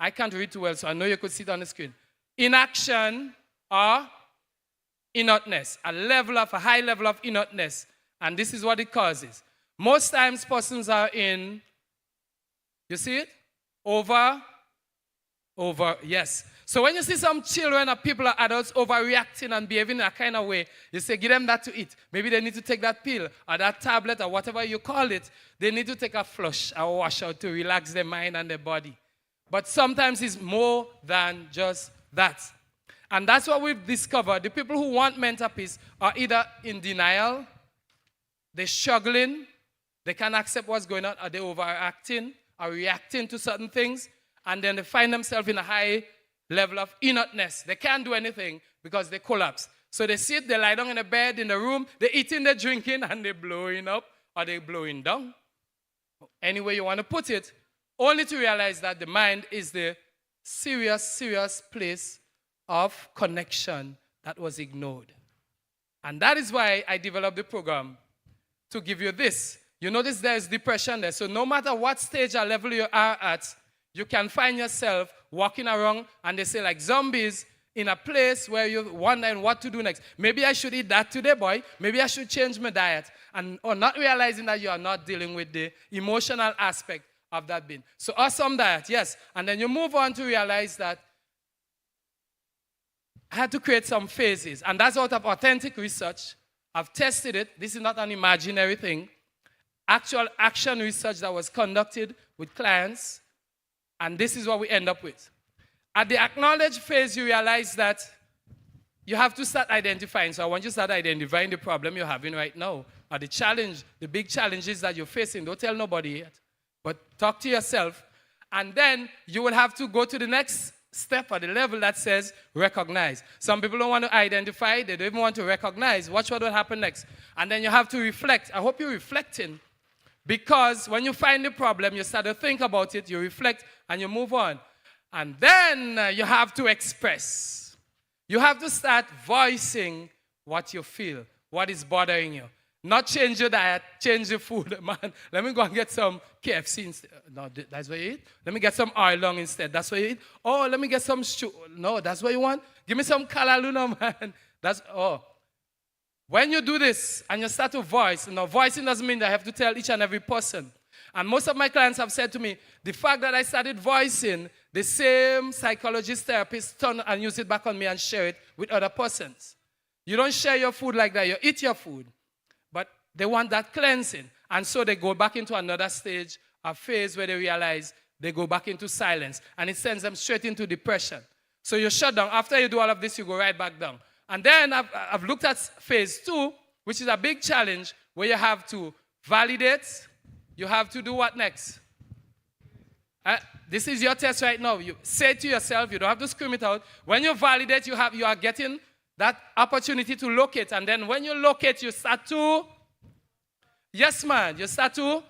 I can't read too well, so I know you could see it on the screen. Inaction or inertness, a high level of inertness. And this is what it causes. Most times persons are in, you see it? Over, yes. So when you see some children or people or adults overreacting and behaving in a kind of way, you say, give them that to eat. Maybe they need to take that pill or that tablet or whatever you call it. They need to take a flush or wash out to relax their mind and their body. But sometimes it's more than just that. And that's what we've discovered. The people who want mental peace are either in denial, they're struggling, they can't accept what's going on, or they're overacting or reacting to certain things, and then they find themselves in a high level of inertness. They can't do anything because they collapse. So they sit, they lie down in the bed, in the room, they're eating, they're drinking, and they're blowing up or they're blowing down. Any way you want to put it, only to realize that the mind is the serious place of connection that was ignored. And that is why I developed the program to give you this. You notice there's depression there. So no matter what stage or level you are at, you can find yourself walking around, and they say like zombies, in a place where you're wondering what to do next. Maybe I should eat that today, boy. Maybe I should change my diet. Or not realizing that you are not dealing with the emotional aspect of that being. So awesome diet, yes. And then you move on to realize that I had to create some phases. And that's out of authentic research. I've tested it. This is not an imaginary thing. Actual action research that was conducted with clients. And this is what we end up with. At the acknowledge phase, you realize that you have to start identifying. So I want you to start identifying the problem you're having right now, or the challenge, the big challenges that you're facing. Don't tell nobody yet, but talk to yourself. And then you will have to go to the next step or the level that says recognize. Some people don't want to identify. They don't even want to recognize. Watch what will happen next. And then you have to reflect. I hope you're reflecting, because when you find the problem, you start to think about it, you reflect, and you move on. And then you have to express. You have to start voicing what you feel, what is bothering you. Not change your diet, change your food. Man, let me go and get some KFC instead. No, that's what you eat. Let me get some oil long instead. That's what you eat. Oh, let me get some stew. No, that's what you want. Give me some calaluna, man. When you do this and you start to voice, voicing doesn't mean that I have to tell each and every person. And most of my clients have said to me, the fact that I started voicing, the same psychologist, therapist turn and use it back on me and share it with other persons. You don't share your food like that. You eat your food. But they want that cleansing. And so they go back into another stage, a phase where they realize they go back into silence. And it sends them straight into depression. So you shut down. After you do all of this, you go right back down. And then I've looked at phase 2, which is a big challenge, where you have to validate. You have to do what next? This is your test right now. You say it to yourself. You don't have to scream it out. When you validate, you are getting that opportunity to locate. And then when you locate, you start to, yes, man, you start to,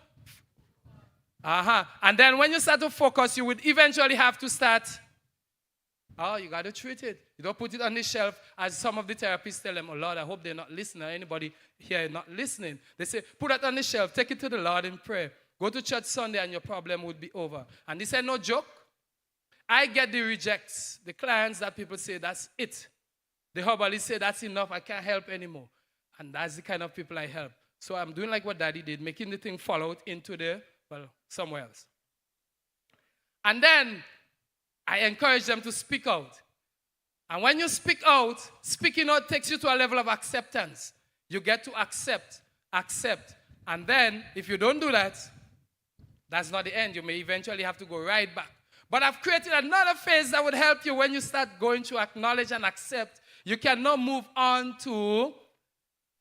And then when you start to focus, you would eventually have to start, you got to treat it. You don't put it on the shelf, as some of the therapists tell them, oh, Lord, I hope they're not listening, or anybody here not listening. They say, put that on the shelf, take it to the Lord in prayer. Go to church Sunday and your problem would be over. And this ain't no joke. I get the rejects, the clients that people say, that's it. The herbalists say, that's enough, I can't help anymore. And that's the kind of people I help. So I'm doing like what Daddy did, making the thing fall out into somewhere else. And then I encourage them to speak out. And when you speak out, speaking out takes you to a level of acceptance. You get to accept. And then, if you don't do that, that's not the end. You may eventually have to go right back. But I've created another phase that would help you when you start going to acknowledge and accept. You can now move on to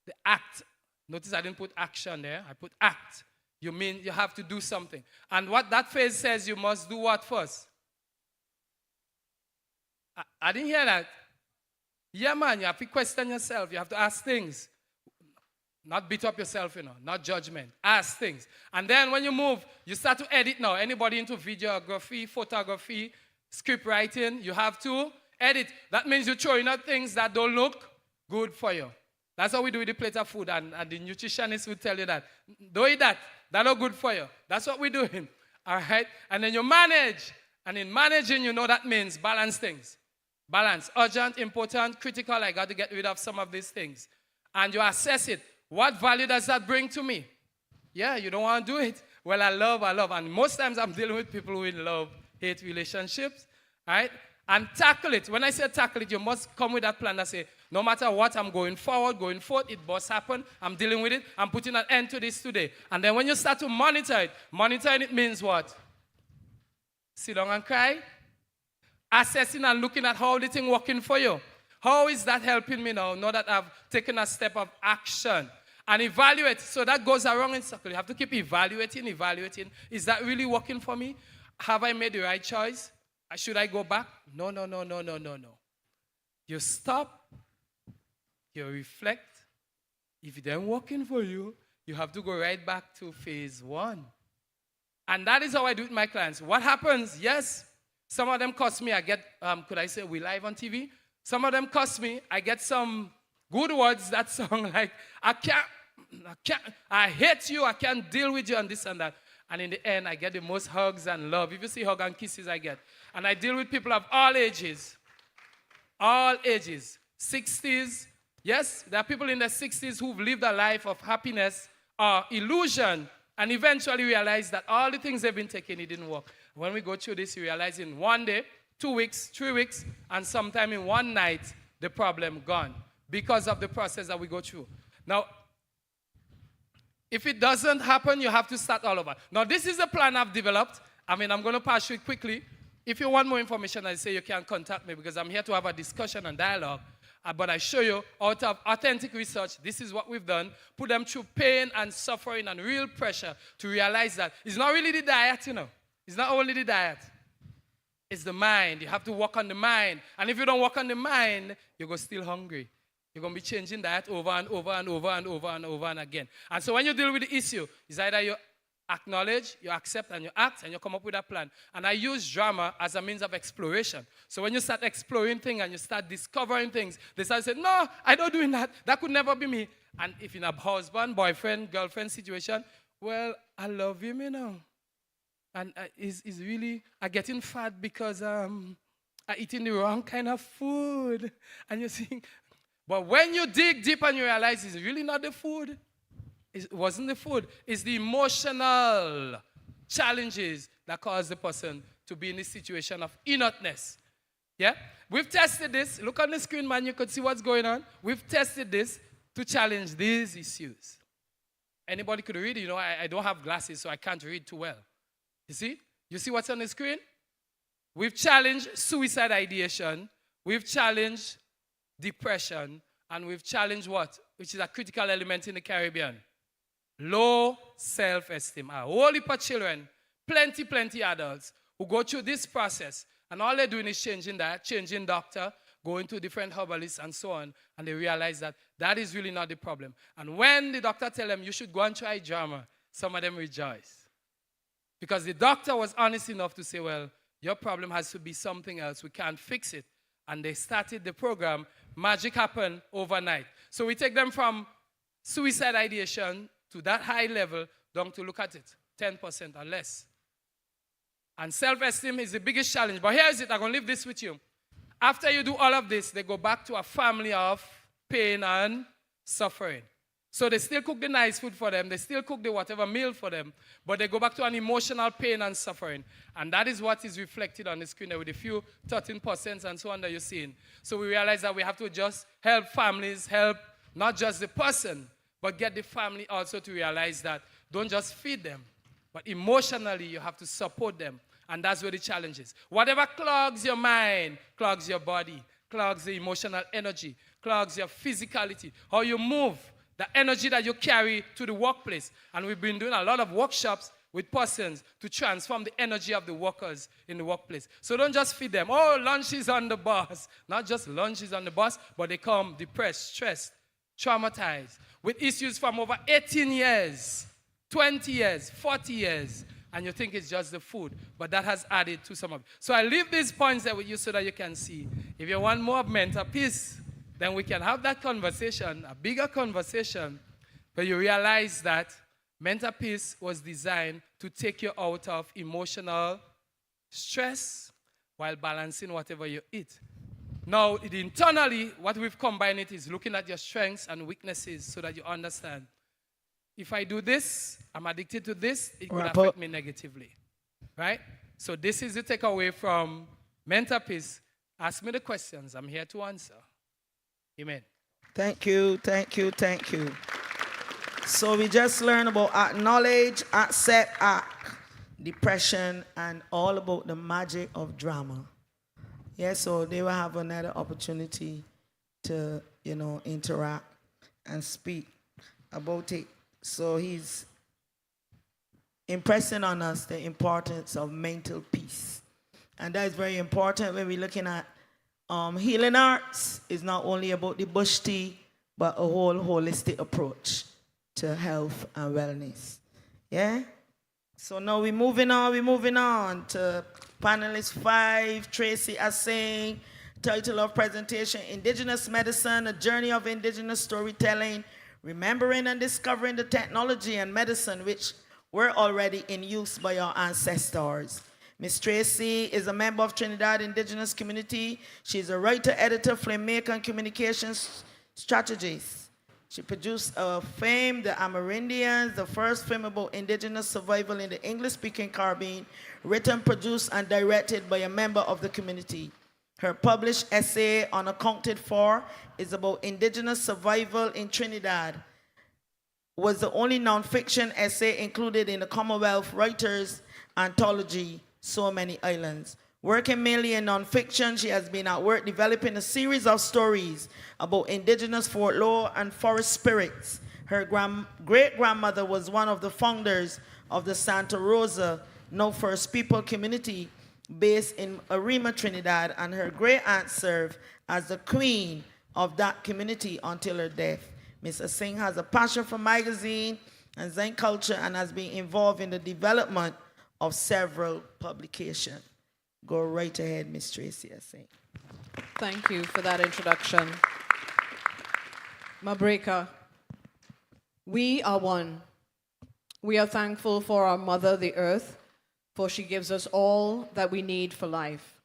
the act. Notice I didn't put action there. I put act. You mean you have to do something. And what that phase says, you must do what first? I didn't hear that. Yeah, man, you have to question yourself. You have to ask things. Not beat up yourself, not judgment. Ask things. And then when you move, you start to edit now. Anybody into videography, photography, script writing, you have to edit. That means you're throwing out things that don't look good for you. That's how we do with the plate of food. And the nutritionist will tell you that. Don't eat that. That's not good for you. That's what we're doing. All right? And then you manage And in managing, you know that means balance things. Balance. Urgent, important, critical. I got to get rid of some of these things. And you assess it. What value does that bring to me? Yeah, you don't want to do it. Well, I love. And most times I'm dealing with people who in love-hate relationships. Right? And tackle it. When I say tackle it, you must come with that plan that say, no matter what, I'm going forward, it must happen. I'm dealing with it. I'm putting an end to this today. And then when you start to monitor it means what? Sit down and cry. Assessing and looking at how the thing working for you. How is that helping me now that I've taken a step of action? And evaluate. So that goes around in circle. You have to keep evaluating. Is that really working for me? Have I made the right choice? Should I go back? No. You stop. You reflect. If it ain't working for you, you have to go right back to phase 1. And that is how I do it with my clients. What happens? Yes, some of them cost me. I get, could I say, we live on TV? Some of them cost me. I get some good words that sound like, I can't, I hate you, I can't deal with you, and this and that. And in the end, I get the most hugs and love. If you see hug and kisses, I get. And I deal with people of all ages. All ages. 60s. Yes, there are people in their 60s who've lived a life of happiness or illusion and eventually realize that all the things they've been taking, it didn't work. When we go through this, you realize in 1 day, 2 weeks, 3 weeks, and sometime in 1 night, the problem gone because of the process that we go through. Now, if it doesn't happen, you have to start all over. Now, this is a plan I've developed. I'm going to pass through it quickly. If you want more information, I say you can contact me because I'm here to have a discussion and dialogue. But I show you out of authentic research, this is what we've done. Put them through pain and suffering and real pressure to realize that it's not really the diet, It's not only the diet. It's the mind. You have to work on the mind. And if you don't work on the mind, you're going to still hungry. You're going to be changing diet over and over and over and over and over and again. And so when you deal with the issue, it's either you acknowledge, you accept, and you act, and you come up with a plan. And I use drama as a means of exploration. So when you start exploring things and you start discovering things, they start saying, no, I don't do that. That could never be me. And if in a husband, boyfriend, girlfriend situation, well, I love him, And he's really getting fat because I'm eating the wrong kind of food. And you think, but when you dig deep and you realize it's really not the food, it wasn't the food, it's the emotional challenges that cause the person to be in this situation of inertness. Yeah? We've tested this. Look on the screen, man. You could see what's going on. We've tested this to challenge these issues. Anybody could read it. I don't have glasses, so I can't read too well. You see? You see what's on the screen? We've challenged suicide ideation. We've challenged depression. And we've challenged what? Which is a critical element in the Caribbean. Low self-esteem. A whole heap of children, plenty adults who go through this process. And all they're doing is changing diet, changing doctor, going to different herbalists and so on. And they realize that that is really not the problem. And when the doctor tells them you should go and try drama, some of them rejoice. Because the doctor was honest enough to say, well, your problem has to be something else. We can't fix it. And they started the program. Magic happened overnight. So we take them from suicide ideation to that high level down to look at it, 10% or less. And self-esteem is the biggest challenge. But here is it. I'm going to leave this with you. After you do all of this, they go back to a family of pain and suffering. So they still cook the nice food for them. They still cook the whatever meal for them. But they go back to an emotional pain and suffering. And that is what is reflected on the screen there with a few 13% and so on that you're seeing. So we realize that we have to just help families, help not just the person, but get the family also to realize that don't just feed them, but emotionally you have to support them. And that's where the challenge is. Whatever clogs your mind, clogs your body, clogs the emotional energy, clogs your physicality, how you move, the energy that you carry to the workplace. And we've been doing a lot of workshops with persons to transform the energy of the workers in the workplace. So don't just feed them. Oh, lunch is on the bus. Not just lunch is on the bus, but they come depressed, stressed, traumatized, with issues from over 18 years, 20 years, 40 years. And you think it's just the food. But that has added to some of it. So I leave these points there with you so that you can see. If you want more of mental peace, then we can have that conversation, a bigger conversation, where you realize that mental peace was designed to take you out of emotional stress while balancing whatever you eat. Now, internally, what we've combined it is looking at your strengths and weaknesses so that you understand. If I do this, I'm addicted to this, it could affect me negatively. Right? So this is the takeaway from Mental Peace. Ask me the questions. I'm here to answer. Amen. Thank you, thank you, thank you. So we just learned about acknowledge, accept, act, depression, and all about the magic of drama. Yeah, so they will have another opportunity to, interact and speak about it. So he's impressing on us the importance of mental peace. And that is very important when we're looking at healing arts. Is not only about the bush tea, but a whole holistic approach to health and wellness. Yeah? So now we're moving on to panelist 5, Tracy Assing, title of presentation, Indigenous Medicine, A Journey of Indigenous Storytelling, Remembering and Discovering the Technology and Medicine which were already in use by our ancestors. Ms. Tracy is a member of Trinidad Indigenous Community. She's a writer, editor, filmmaker, and communications strategist. She produced a film, The Amerindians, the first film about indigenous survival in the English-speaking Caribbean, written, produced, and directed by a member of the community. Her published essay, Unaccounted For, is about indigenous survival in Trinidad. Was the only non-fiction essay included in the Commonwealth Writers Anthology, So Many Islands. Working mainly in non-fiction, she has been at work developing a series of stories about indigenous folklore and forest spirits. Her great-grandmother was one of the founders of the Santa Rosa, now First People community based in Arima, Trinidad, and her great-aunt served as the queen of that community until her death. Ms. Assing has a passion for magazine and Zen culture and has been involved in the development of several publications. Go right ahead, Ms. Tracy Assing. Thank you for that introduction. Mabreka, we are one. We are thankful for our mother, the earth, for she gives us all that we need for life.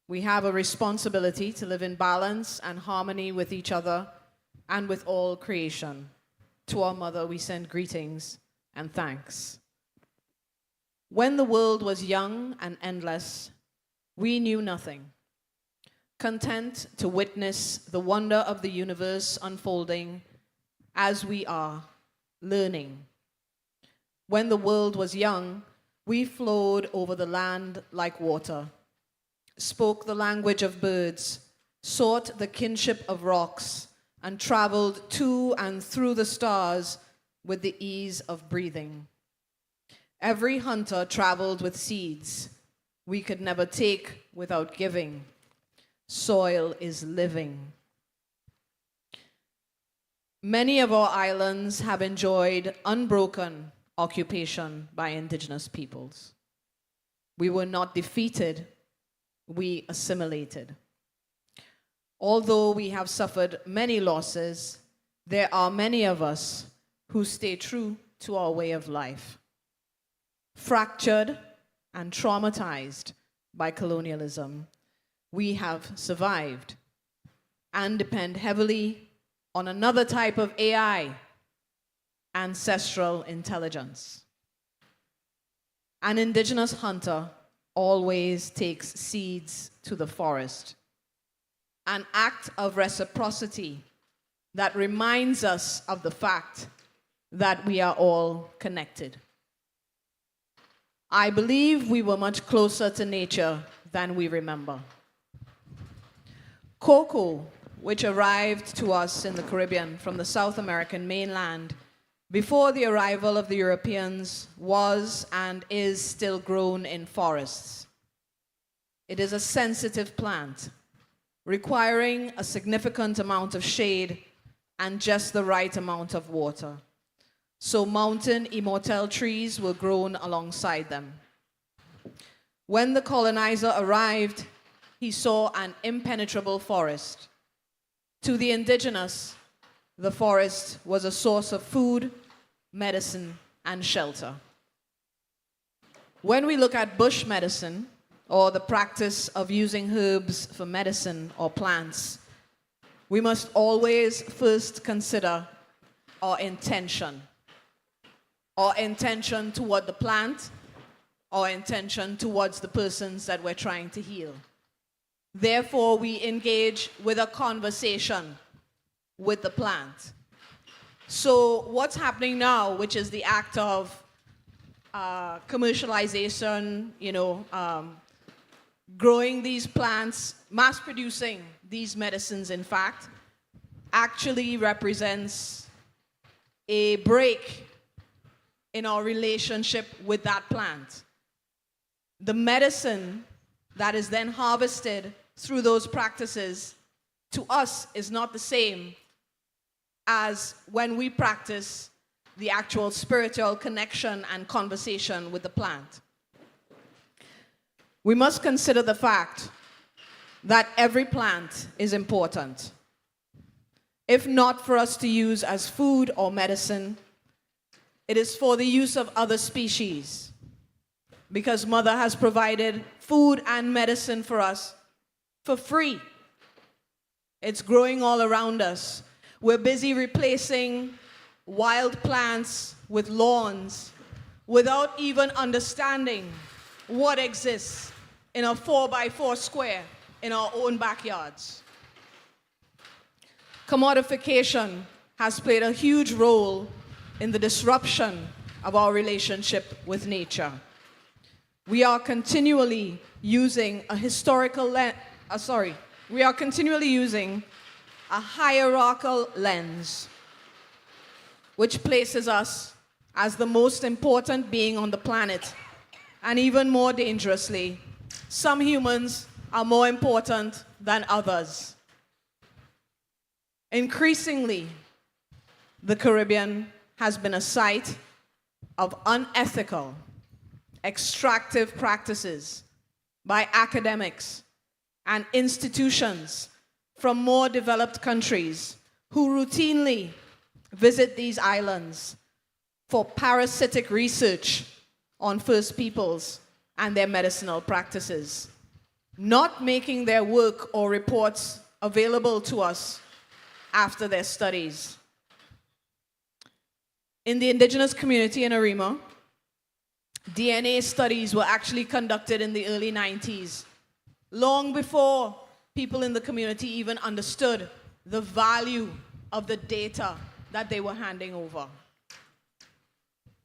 We have a responsibility to live in balance and harmony with each other and with all creation. To our mother, we send greetings and thanks. When the world was young and endless, we knew nothing, content to witness the wonder of the universe unfolding as we are learning. When the world was young, we flowed over the land like water, spoke the language of birds, sought the kinship of rocks, and traveled to and through the stars with the ease of breathing. Every hunter traveled with seeds we could never take without giving. Soil is living. Many of our islands have enjoyed unbroken occupation by indigenous peoples. We were not defeated, we assimilated. Although we have suffered many losses, there are many of us who stay true to our way of life. Fractured and traumatized by colonialism, we have survived and depend heavily on another type of AI, ancestral intelligence. An indigenous hunter always takes seeds to the forest, an act of reciprocity that reminds us of the fact that we are all connected. I believe we were much closer to nature than we remember. Cocoa, which arrived to us in the Caribbean from the South American mainland before the arrival of the Europeans, was and is still grown in forests. It is a sensitive plant, requiring a significant amount of shade and just the right amount of water. So mountain immortelle trees were grown alongside them. When the colonizer arrived, he saw an impenetrable forest. To the indigenous, the forest was a source of food, medicine, and shelter. When we look at bush medicine, or the practice of using herbs for medicine or plants, we must always first consider our intention. Our intention toward the plant, our intention towards the persons that we're trying to heal. Therefore, we engage with a conversation with the plant. So what's happening now, which is the act of commercialization, growing these plants, mass producing these medicines, in fact, actually represents a break in our relationship with that plant. The medicine that is then harvested through those practices to us is not the same as when we practice the actual spiritual connection and conversation with the plant. We must consider the fact that every plant is important. If not for us to use as food or medicine, it is for the use of other species, because Mother has provided food and medicine for us for free. It's growing all around us. We're busy replacing wild plants with lawns without even understanding what exists in a 4x4 square in our own backyards. Commodification has played a huge role in the disruption of our relationship with nature. We are continually using a hierarchical lens, which places us as the most important being on the planet. And even more dangerously, some humans are more important than others. Increasingly, the Caribbean has been a site of unethical, extractive practices by academics and institutions from more developed countries who routinely visit these islands for parasitic research on First Peoples and their medicinal practices, not making their work or reports available to us after their studies. In the indigenous community in Arima, DNA studies were actually conducted in the early 90s, long before people in the community even understood the value of the data that they were handing over.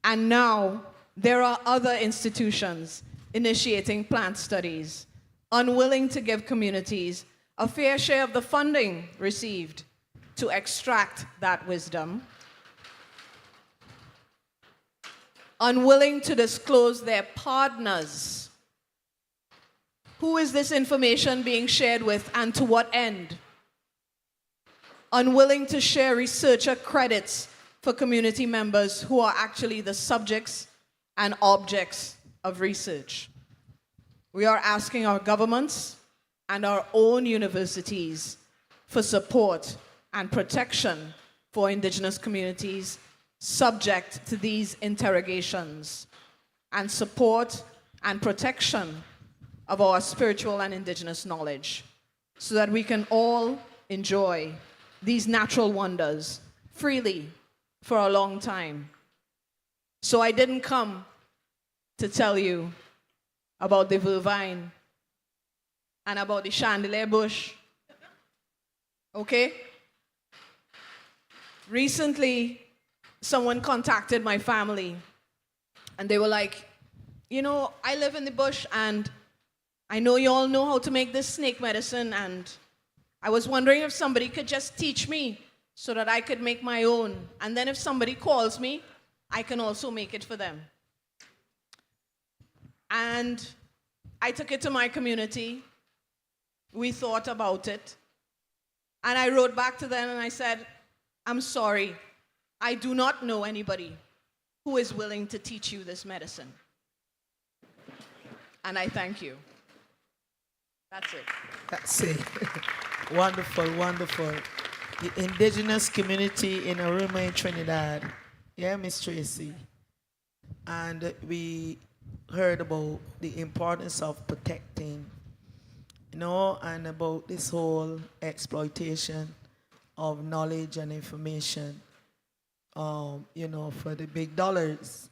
And now, there are other institutions initiating plant studies, unwilling to give communities a fair share of the funding received to extract that wisdom, unwilling to disclose their partners. Who is this information being shared with and to what end? Unwilling to share researcher credits for community members who are actually the subjects and objects of research. We are asking our governments and our own universities for support and protection for indigenous communities subject to these interrogations, and support and protection of our spiritual and indigenous knowledge, so that we can all enjoy these natural wonders freely for a long time. So I didn't come to tell you about the vervine and about the chandelier bush, okay? Recently, someone contacted my family, and they were like, I live in the bush, and I know you all know how to make this snake medicine, and I was wondering if somebody could just teach me so that I could make my own. And then if somebody calls me, I can also make it for them. And I took it to my community. We thought about it. And I wrote back to them and I said, I'm sorry. I do not know anybody who is willing to teach you this medicine. And I thank you. That's it. That's it. Wonderful, wonderful. The indigenous community in Arima in Trinidad. Yeah, Miss Tracy. And we heard about the importance of protecting, and about this whole exploitation of knowledge and information, for the big dollars.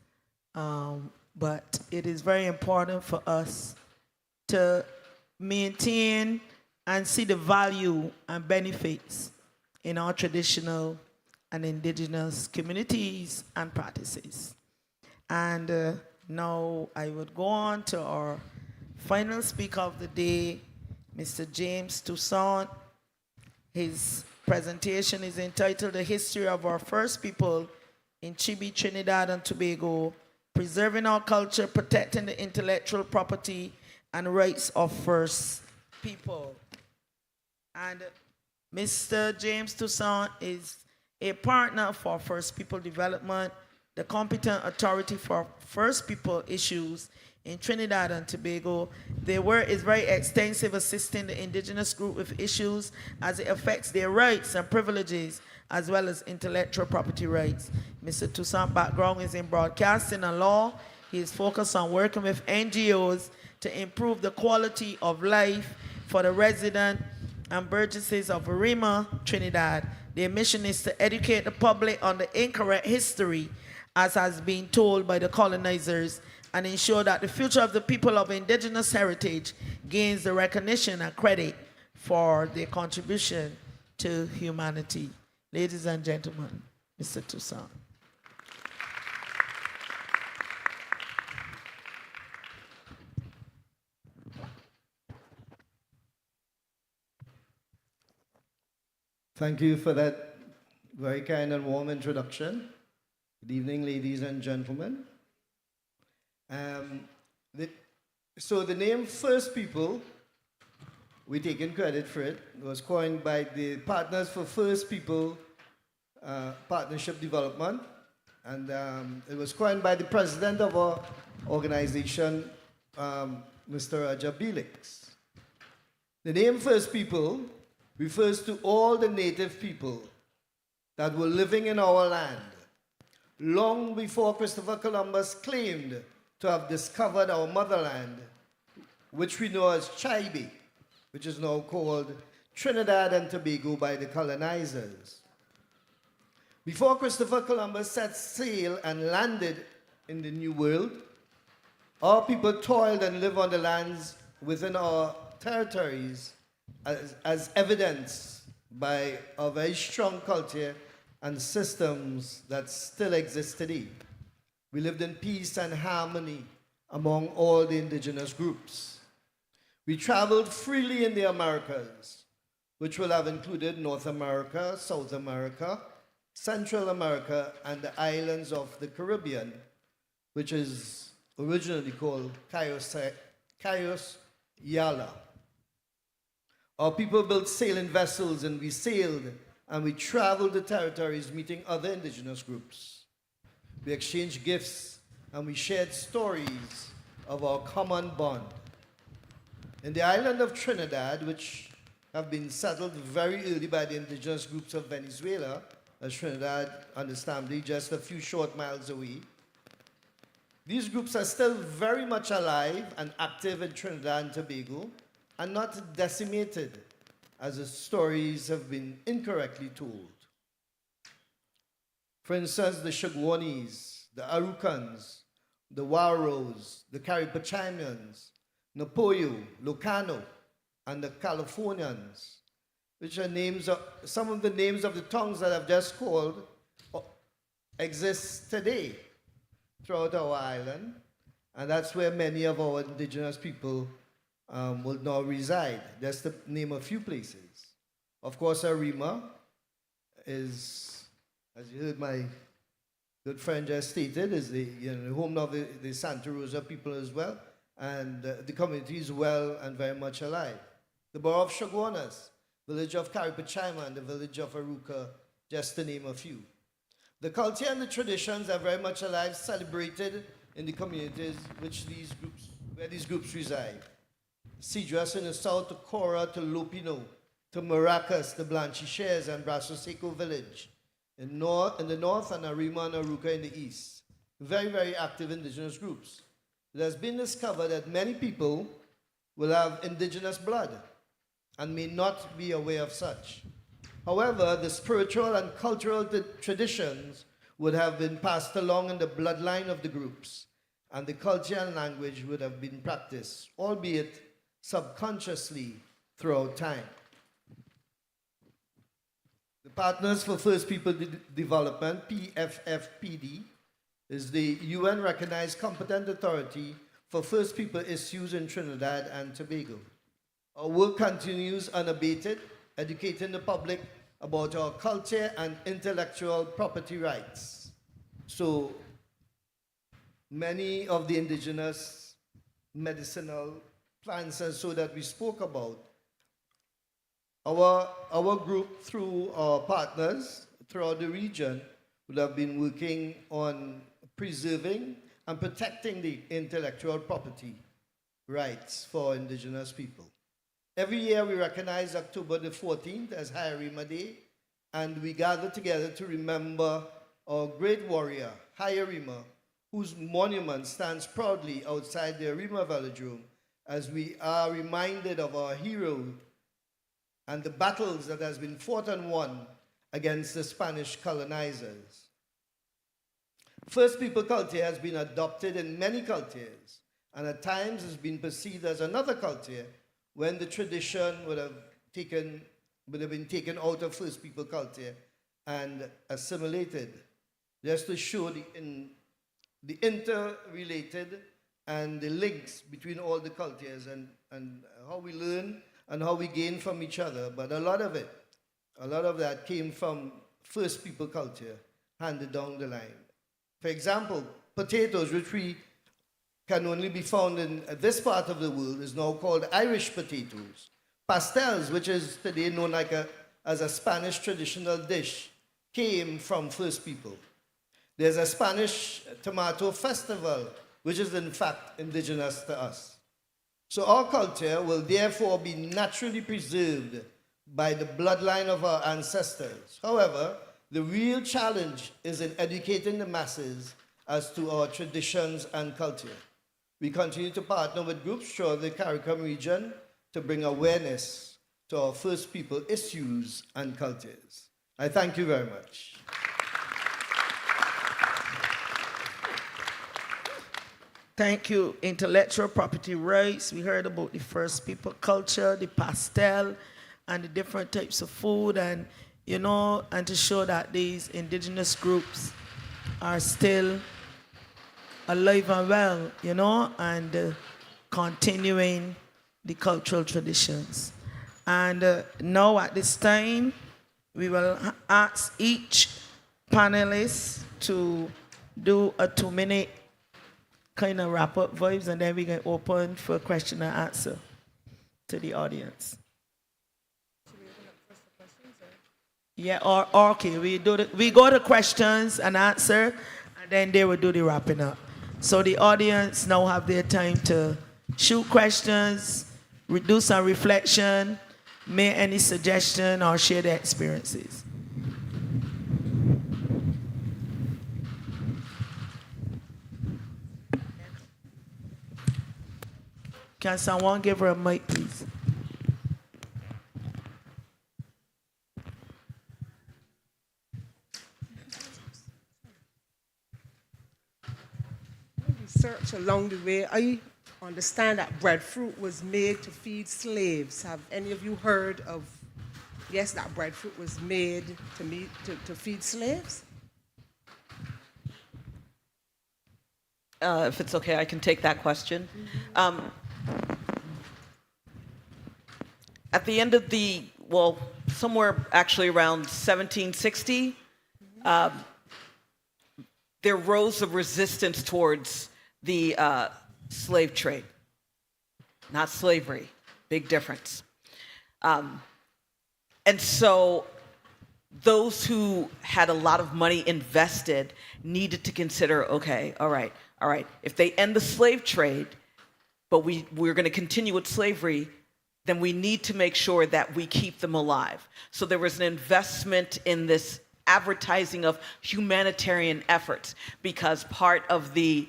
But it is very important for us to maintain and see the value and benefits in our traditional and indigenous communities and practices. And now I would go on to our final speaker of the day, Mr. James Toussaint. His presentation is entitled The History of Our First People in Chibi, Trinidad and Tobago, Preserving Our Culture, Protecting the Intellectual Property and Rights of First People. And Mr. James Toussaint is a partner for First People Development, the competent authority for First People issues in Trinidad and Tobago. Their work is very extensive, assisting the indigenous group with issues as it affects their rights and privileges, as well as intellectual property rights. Mr. Toussaint's background is in broadcasting and law. He is focused on working with NGOs to improve the quality of life for the residents and burgesses of Arima, Trinidad. Their mission is to educate the public on the incorrect history as has been told by the colonizers, and ensure that the future of the people of indigenous heritage gains the recognition and credit for their contribution to humanity. Ladies and gentlemen, Mr. Toussaint. Thank you for that very kind and warm introduction. Good evening, ladies and gentlemen. So the name First People, we're taking credit for it. It was coined by the Partners for First People Partnership Development, and it was coined by the president of our organization, Mr. Raja Belix. The name First People refers to all the native people that were living in our land long before Christopher Columbus claimed to have discovered our motherland, which we know as Chaibi, which is now called Trinidad and Tobago by the colonizers. Before Christopher Columbus set sail and landed in the New World, our people toiled and lived on the lands within our territories as evidenced by our very strong culture and systems that still exist today. We lived in peace and harmony among all the indigenous groups. We traveled freely in the Americas, which will have included North America, South America, Central America, and the islands of the Caribbean, which is originally called Cayos Yala. Our people built sailing vessels, and we sailed and we traveled the territories meeting other indigenous groups. We exchanged gifts and we shared stories of our common bond. In the island of Trinidad, which have been settled very early by the indigenous groups of Venezuela, as Trinidad, understandably, just a few short miles away, these groups are still very much alive and active in Trinidad and Tobago, and not decimated, as the stories have been incorrectly told. For instance, the Shagwanis, the Arukans, the Waros, the Caripachamians, Napoyo, Locano, and the Californians, which are names of, some of the names of the tongues that I've just called, exist today throughout our island, and that's where many of our indigenous people will now reside. Just to name a few places. Of course, Arima is, as you heard my good friend just stated, is the home of the Santa Rosa people as well, and the community is well and very much alive. The borough of Chaguanas, village of Caripachima, and the village of Aruca, just to name a few. The culture and the traditions are very much alive, celebrated in the communities where these groups reside. Cedras in the south, to Cora, to Lopino, to Maracas, the Blanchishares, and Brasso Seco village. In the north, and Arima and Aruca in the east. Very, very active indigenous groups. it has been discovered that many people will have indigenous blood and may not be aware of such. However, the spiritual and cultural traditions would have been passed along in the bloodline of the groups, and the culture and language would have been practiced, albeit subconsciously throughout time. The Partners for First People Development, PFFPD, is the UN-recognized competent authority for First People issues in Trinidad and Tobago. Our work continues unabated, educating the public about our culture and intellectual property rights. So many of the indigenous medicinal plants and so that we spoke about, our group through our partners throughout the region would have been working on preserving and protecting the intellectual property rights for indigenous people. Every year we recognize October the 14th as Hayarima Day, and we gather together to remember our great warrior, Hayarima, whose monument stands proudly outside the Arima Velodrome, as we are reminded of our hero and the battles that has been fought and won against the Spanish colonizers. First People culture has been adopted in many cultures, and at times has been perceived as another culture when the tradition would have been taken out of First People culture and assimilated, just to show the interrelated and the links between all the cultures and how we learn and how we gain from each other. But a lot of that came from First People culture handed down the line. For example, potatoes, which we can only be found in this part of the world, is now called Irish potatoes. Pastels, which is today known as a Spanish traditional dish, came from First People. There's a Spanish tomato festival, which is in fact indigenous to us. So our culture will therefore be naturally preserved by the bloodline of our ancestors. However, the real challenge is in educating the masses as to our traditions and culture. We continue to partner with groups throughout the CARICOM region to bring awareness to our First People issues and cultures. I thank you very much. Thank you. Intellectual property rights. We heard about the First People culture, the pastel, and the different types of food, and and to show that these indigenous groups are still alive and well, and continuing the cultural traditions. And now at this time, we will ask each panelist to do a 2-minute kind of wrap-up vibes, and then we can open for question and answer to the audience. Yeah, or okay, we go to questions and answer, and then they will do the wrapping up. So the audience now have their time to shoot questions, do some reflection, make any suggestion, or share their experiences. Can someone give her a mic, please? Research along the way, I understand that breadfruit was made to feed slaves. Have any of you heard of, yes, that breadfruit was made to feed slaves? If it's okay, I can take that question. At the end of somewhere actually around 1760, there rose a resistance towards the slave trade, not slavery, big difference. And so those who had a lot of money invested needed to consider, okay, all right, if they end the slave trade, but we're going to continue with slavery, then we need to make sure that we keep them alive. So there was an investment in this advertising of humanitarian efforts, because part of the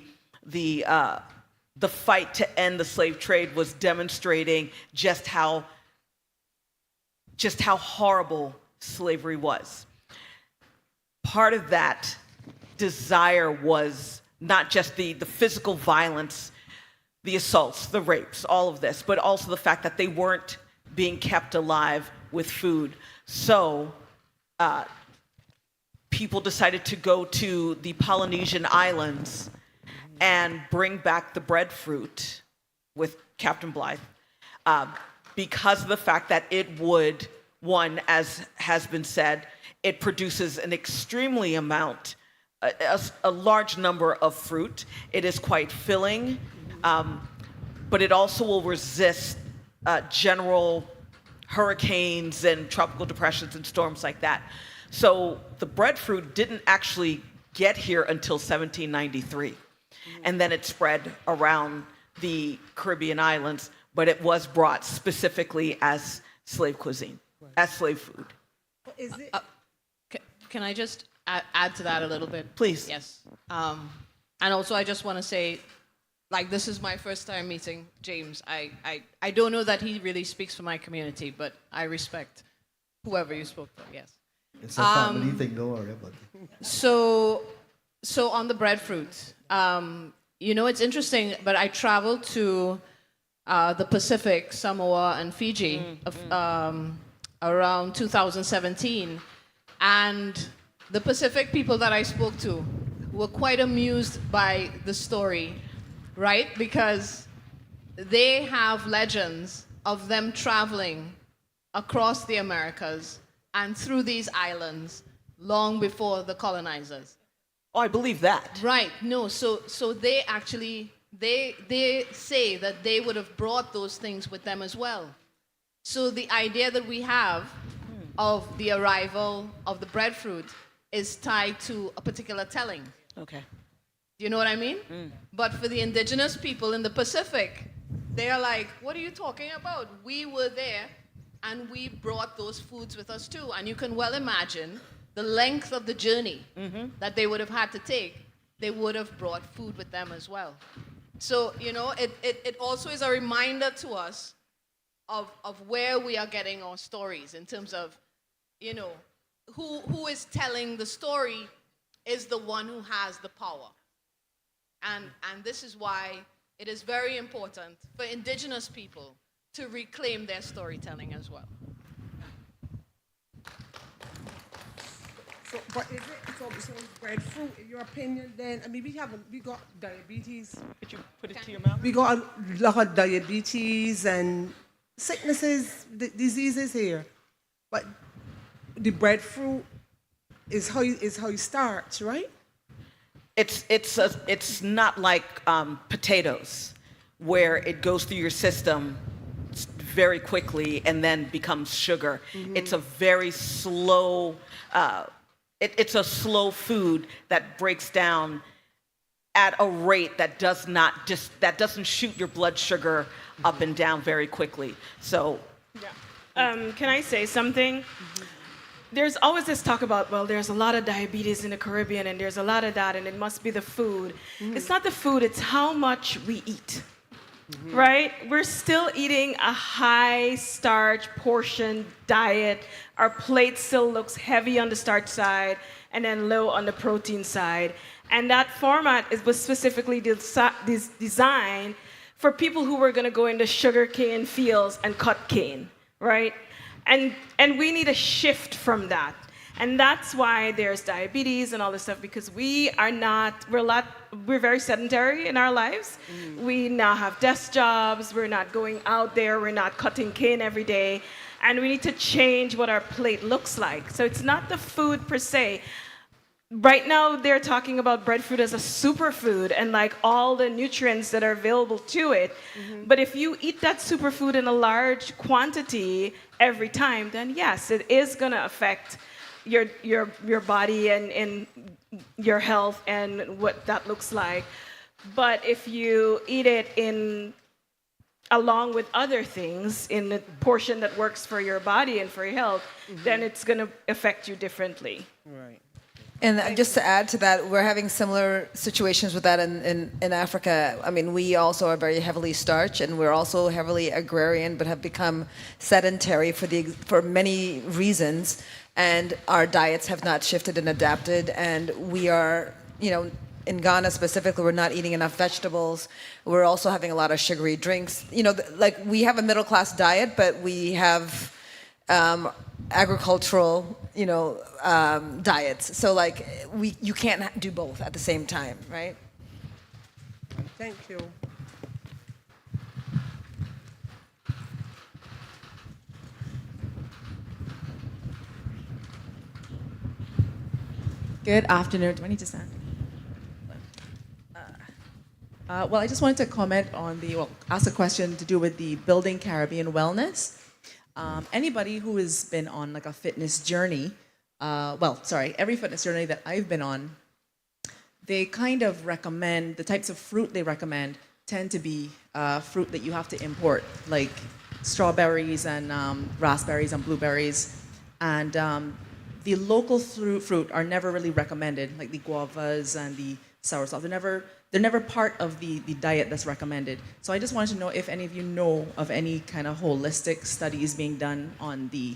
the fight to end the slave trade was demonstrating just how horrible slavery was. Part of that desire was not just the physical violence, the assaults, the rapes, all of this, but also the fact that they weren't being kept alive with food. So people decided to go to the Polynesian islands and bring back the breadfruit with Captain Blythe because of the fact that it would, one, as has been said, it produces an extremely amount, a large number of fruit. It is quite filling, but it also will resist general hurricanes and tropical depressions and storms like that. So the breadfruit didn't actually get here until 1793. And then it spread around the Caribbean islands, but it was brought specifically as slave cuisine, as slave food. Is it? Can I just add to that a little bit? Please. Yes. And also, I just want to say, like, this is my first time meeting James. I don't know that he really speaks for my community, but I respect whoever you spoke for, yes. It's a family thing, don't worry about it. So on the breadfruit, you know, it's interesting, but I traveled to the Pacific, Samoa, and Fiji around 2017. And the Pacific people that I spoke to were quite amused by the story, right? Because they have legends of them traveling across the Americas and through these islands long before the colonizers. Oh, I believe that. Right. No. So they actually they say that they would have brought those things with them as well. So the idea that we have of the arrival of the breadfruit is tied to a particular telling. Okay. Do you know what I mean? But for the indigenous people in the Pacific, they are like, what are you talking about? We were there and we brought those foods with us too. And you can well imagine the length of the journey that they would have had to take. They would have brought food with them as well. So, you know, it also is a reminder to us of where we are getting our stories in terms of, you know, who is telling the story is the one who has the power. And this is why it is very important for indigenous people to reclaim their storytelling as well. So, but is it so breadfruit, in your opinion, then? I mean, we got diabetes. Could you put it to your mouth? We got a lot of diabetes and sicknesses, diseases here. But the breadfruit is how you start, right? It's not like potatoes, where it goes through your system very quickly and then becomes sugar. It's a very slow. It's a slow food that breaks down at a rate that doesn't shoot your blood sugar up and down very quickly. So, can I say something? There's always this talk about, well, there's a lot of diabetes in the Caribbean and there's a lot of that and it must be the food. It's not the food, it's how much we eat, right? We're still eating a high starch portion diet. Our plate still looks heavy on the starch side and then low on the protein side. And that format was specifically designed for people who were gonna go into sugarcane fields and cut cane, right? And we need a shift from that. And that's why there's diabetes and all this stuff, because we're very sedentary in our lives. We now have desk jobs, we're not going out there, we're not cutting cane every day, and we need to change what our plate looks like. So it's not the food per se. Right now, they're talking about breadfruit as a superfood and like all the nutrients that are available to it. But if you eat that superfood in a large quantity every time, then yes, it is going to affect your body and your health and what that looks like. But if you eat it along with other things in a portion that works for your body and for your health, then it's going to affect you differently. Right. And just to add to that, we're having similar situations with that in Africa. I mean, we also are very heavily starch, and we're also heavily agrarian, but have become sedentary for many reasons. And our diets have not shifted and adapted. And we are, in Ghana specifically, we're not eating enough vegetables. We're also having a lot of sugary drinks. Like we have a middle class diet, but we have agricultural, diets. So like you can't do both at the same time, right? Thank you. Good afternoon. Do I need to stand? Well, I just wanted to comment on ask a question to do with the Building Caribbean Wellness. Anybody who has been on like a fitness journey, every fitness journey that I've been on, they kind of recommend, the types of fruit they recommend tend to be fruit that you have to import, like strawberries and raspberries and blueberries. And the local fruit are never really recommended, like the guavas and the soursop. They're never part of the diet that's recommended. So I just wanted to know if any of you know of any kind of holistic studies being done on the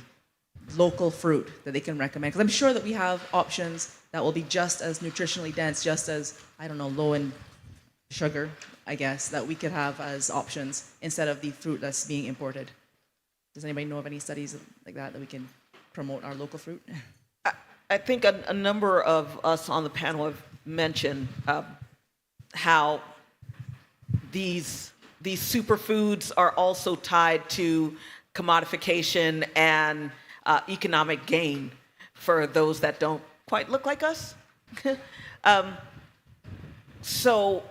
local fruit that they can recommend. Because I'm sure that we have options that will be just as nutritionally dense, just as, low in sugar, I guess, that we could have as options instead of the fruit that's being imported. Does anybody know of any studies like that we can promote our local fruit? I think a number of us on the panel have mentioned how these superfoods are also tied to commodification and economic gain for those that don't quite look like us. So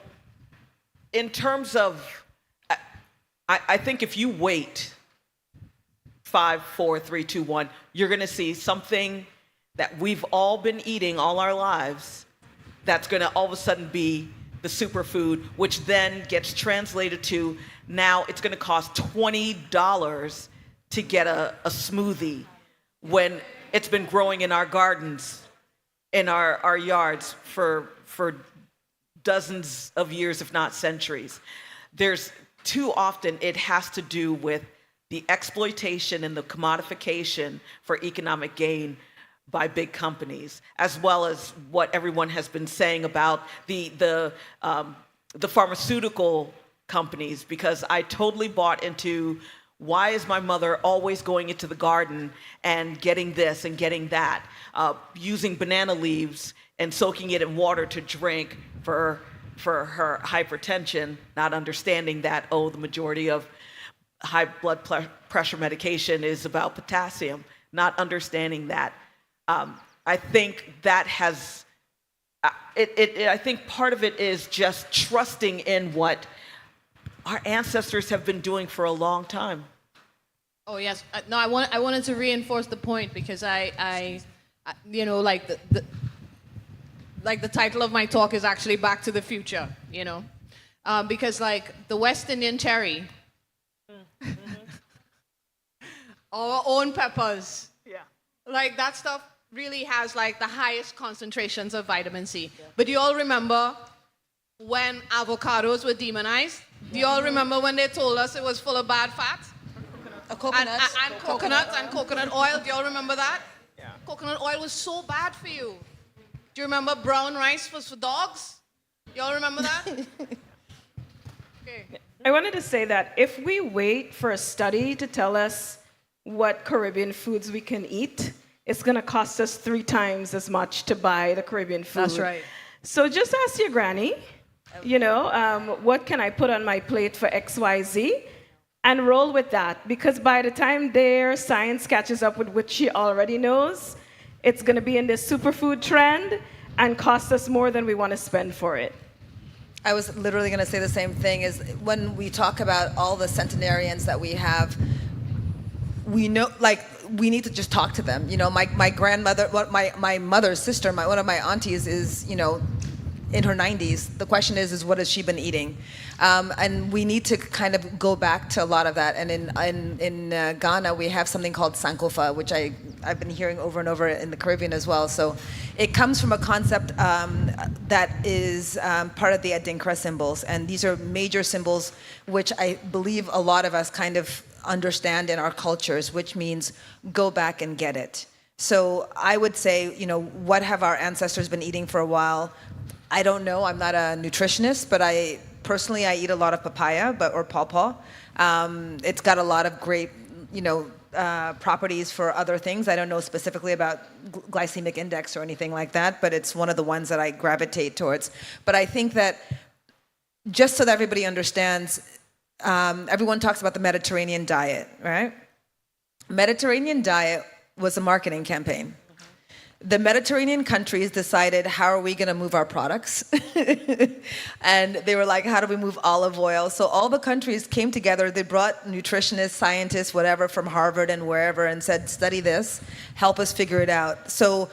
in terms of, I think if you wait 5, 4, 3, 2, 1, you're going to see something that we've all been eating all our lives that's going to all of a sudden be the superfood, which then gets translated to now it's going to cost $20 to get a smoothie when it's been growing in our gardens, in our yards for dozens of years, if not centuries. There's too often it has to do with the exploitation and the commodification for economic gain by big companies, as well as what everyone has been saying about the pharmaceutical companies, because I totally bought into why is my mother always going into the garden and getting this and getting that, using banana leaves and soaking it in water to drink for her hypertension, not understanding that, the majority of high blood pressure medication is about potassium, not understanding that. I think that has, I think part of it is just trusting in what our ancestors have been doing for a long time. Oh yes, no. I wanted to reinforce the point because I like the title of my talk is actually Back to the Future. Because like the West Indian cherry, our own peppers, like that stuff really has like the highest concentrations of vitamin C. Yeah. But do you all remember when avocados were demonized? Do you all remember when they told us it was full of bad fats? Coconuts. And coconuts and coconut oil. Do you all remember that? Yeah. Coconut oil was so bad for you. Do you remember brown rice was for dogs? You all remember that? Okay. I wanted to say that if we wait for a study to tell us what Caribbean foods we can eat, it's going to cost us 3 times as much to buy the Caribbean food. That's right. So just ask your granny, what can I put on my plate for XYZ? And roll with that. Because by the time their science catches up with what she already knows, it's going to be in this superfood trend and cost us more than we want to spend for it. I was literally going to say the same thing. Is when we talk about all the centenarians that we have, we know, like, we need to just talk to them. My grandmother, my mother's sister, one of my aunties is, in her 90s. The question is what has she been eating? And we need to kind of go back to a lot of that. And in Ghana, we have something called Sankofa, which I've been hearing over and over in the Caribbean as well. So it comes from a concept that is part of the Adinkra symbols. And these are major symbols which I believe a lot of us kind of understand in our cultures, which means go back and get it. So I would say, what have our ancestors been eating for a while? I don't know. I'm not a nutritionist, but I eat a lot of papaya, or pawpaw. It's got a lot of great, properties for other things. I don't know specifically about glycemic index or anything like that, but it's one of the ones that I gravitate towards. But I think that just so that everybody understands, everyone talks about the Mediterranean diet, right? Mediterranean diet was a marketing campaign. The Mediterranean countries decided, how are we going to move our products? And they were like, how do we move olive oil? So all the countries came together. They brought nutritionists, scientists, whatever, from Harvard and wherever, and said, study this, help us figure it out. So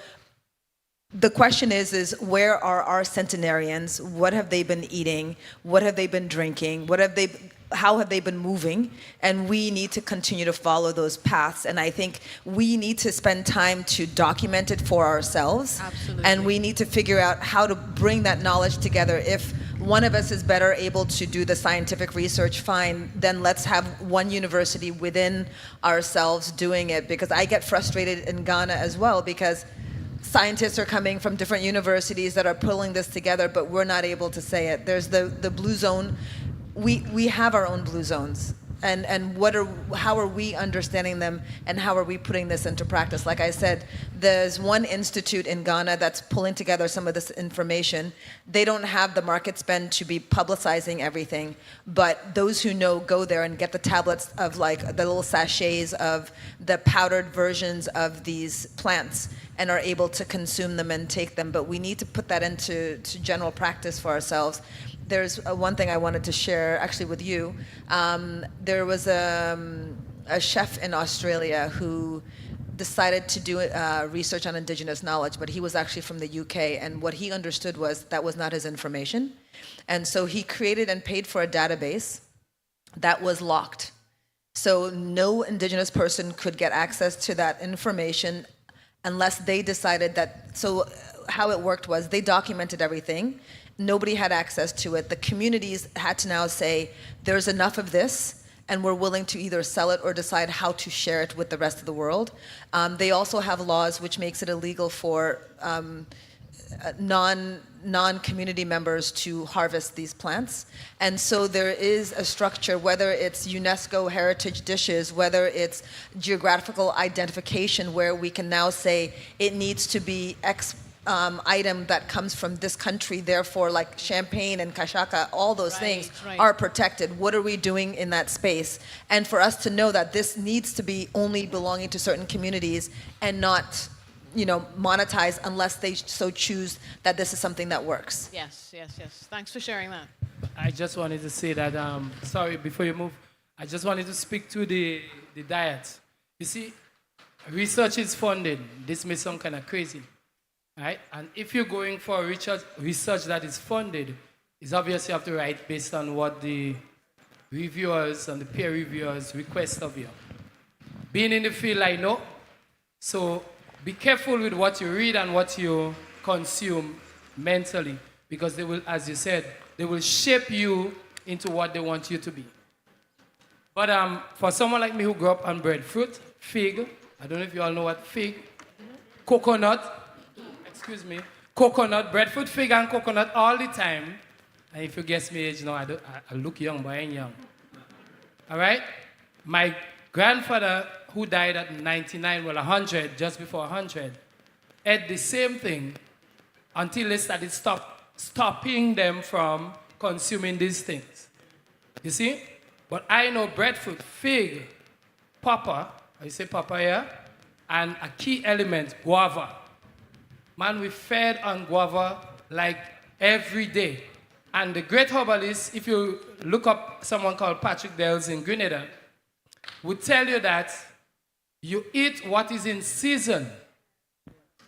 the question is where are our centenarians? What have they been eating? What have they been drinking? How have they been moving? And we need to continue to follow those paths. And I think we need to spend time to document it for ourselves. Absolutely. And we need to figure out how to bring that knowledge together. If one of us is better able to do the scientific research, fine, then let's have one university within ourselves doing it. Because I get frustrated in Ghana as well, because scientists are coming from different universities that are pulling this together, but we're not able to say it. There's the blue zone. We have our own blue zones, and how are we understanding them, and how are we putting this into practice? Like I said, there's one institute in Ghana that's pulling together some of this information. They don't have the market spend to be publicizing everything, but those who know go there and get the tablets of like the little sachets of the powdered versions of these plants and are able to consume them and take them. But we need to put that into general practice for ourselves. There's one thing I wanted to share actually with you. There was a chef in Australia who decided to do research on indigenous knowledge, but he was actually from the UK, and what he understood was that was not his information. And so he created and paid for a database that was locked. So no indigenous person could get access to that information unless they decided that. So how it worked was they documented everything. Nobody had access to it. The communities had to now say, there's enough of this, and we're willing to either sell it or decide how to share it with the rest of the world. They also have laws which makes it illegal for non-community members to harvest these plants. And so there is a structure, whether it's UNESCO heritage dishes, whether it's geographical identification, where we can now say it needs to be X item that comes from this country, therefore like champagne and kashaka, all those things are protected. What are we doing in that space? And for us to know that this needs to be only belonging to certain communities and not monetized unless they so choose that this is something that works. Yes. Thanks for sharing that. I just wanted to say that, sorry, before you move, I just wanted to speak to the diet. You see, research is funded. This may sound kind of crazy. Right? And if you're going for research that is funded, it's obvious you have to write based on what the reviewers and the peer reviewers request of you. Being in the field, I know. So be careful with what you read and what you consume mentally, because they will, as you said, they will shape you into what they want you to be. But for someone like me who grew up on breadfruit, fig, I don't know if you all know what fig, coconut, breadfruit, fig, and coconut all the time. And if you guess my age now, I look young, but I ain't young. All right? My grandfather, who died at 99, 100, just before 100, ate the same thing until they started stopping them from consuming these things. You see? But I know breadfruit, fig, papa, I say papaya, and a key element, guava. Man, we fed on guava like every day. And the great herbalist, if you look up someone called Patrick Dales in Grenada, would tell you that you eat what is in season.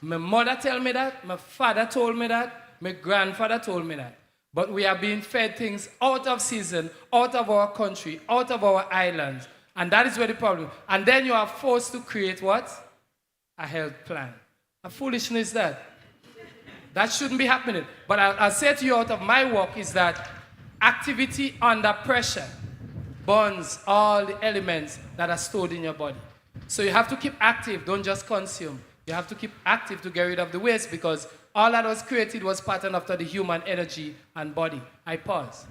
My mother told me that, my father told me that, My grandfather told me that. But we are being fed things out of season, out of our country, out of our islands. And that is where the problem. And then you are forced to create what? A health plan. A foolishness that. That shouldn't be happening. But I'll say to you out of my work is that activity under pressure burns all the elements that are stored in your body. So you have to keep active, don't just consume. You have to keep active to get rid of the waste because all that was created was patterned after the human energy and body. I pause.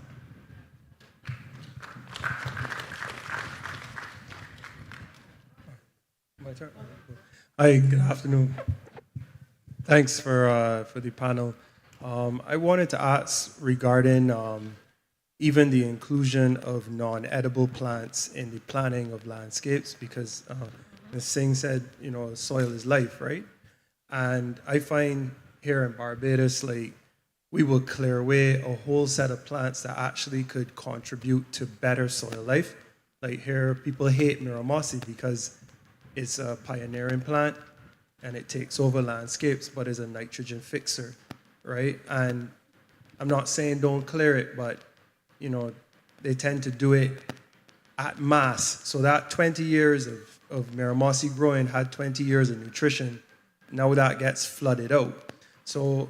My turn. Hi, good afternoon. Thanks for the panel. I wanted to ask regarding even the inclusion of non-edible plants in the planning of landscapes because Ms. Singh said, you know, soil is life, right? And I find here in Barbados, like, we will clear away a whole set of plants that actually could contribute to better soil life. Like here, people hate Miramosi because it's a pioneering plant and it takes over landscapes, but is a nitrogen fixer, right? And I'm not saying don't clear it, but you know, they tend to do it at mass. So that 20 years of Miramosi growing had 20 years of nutrition. Now that gets flooded out. So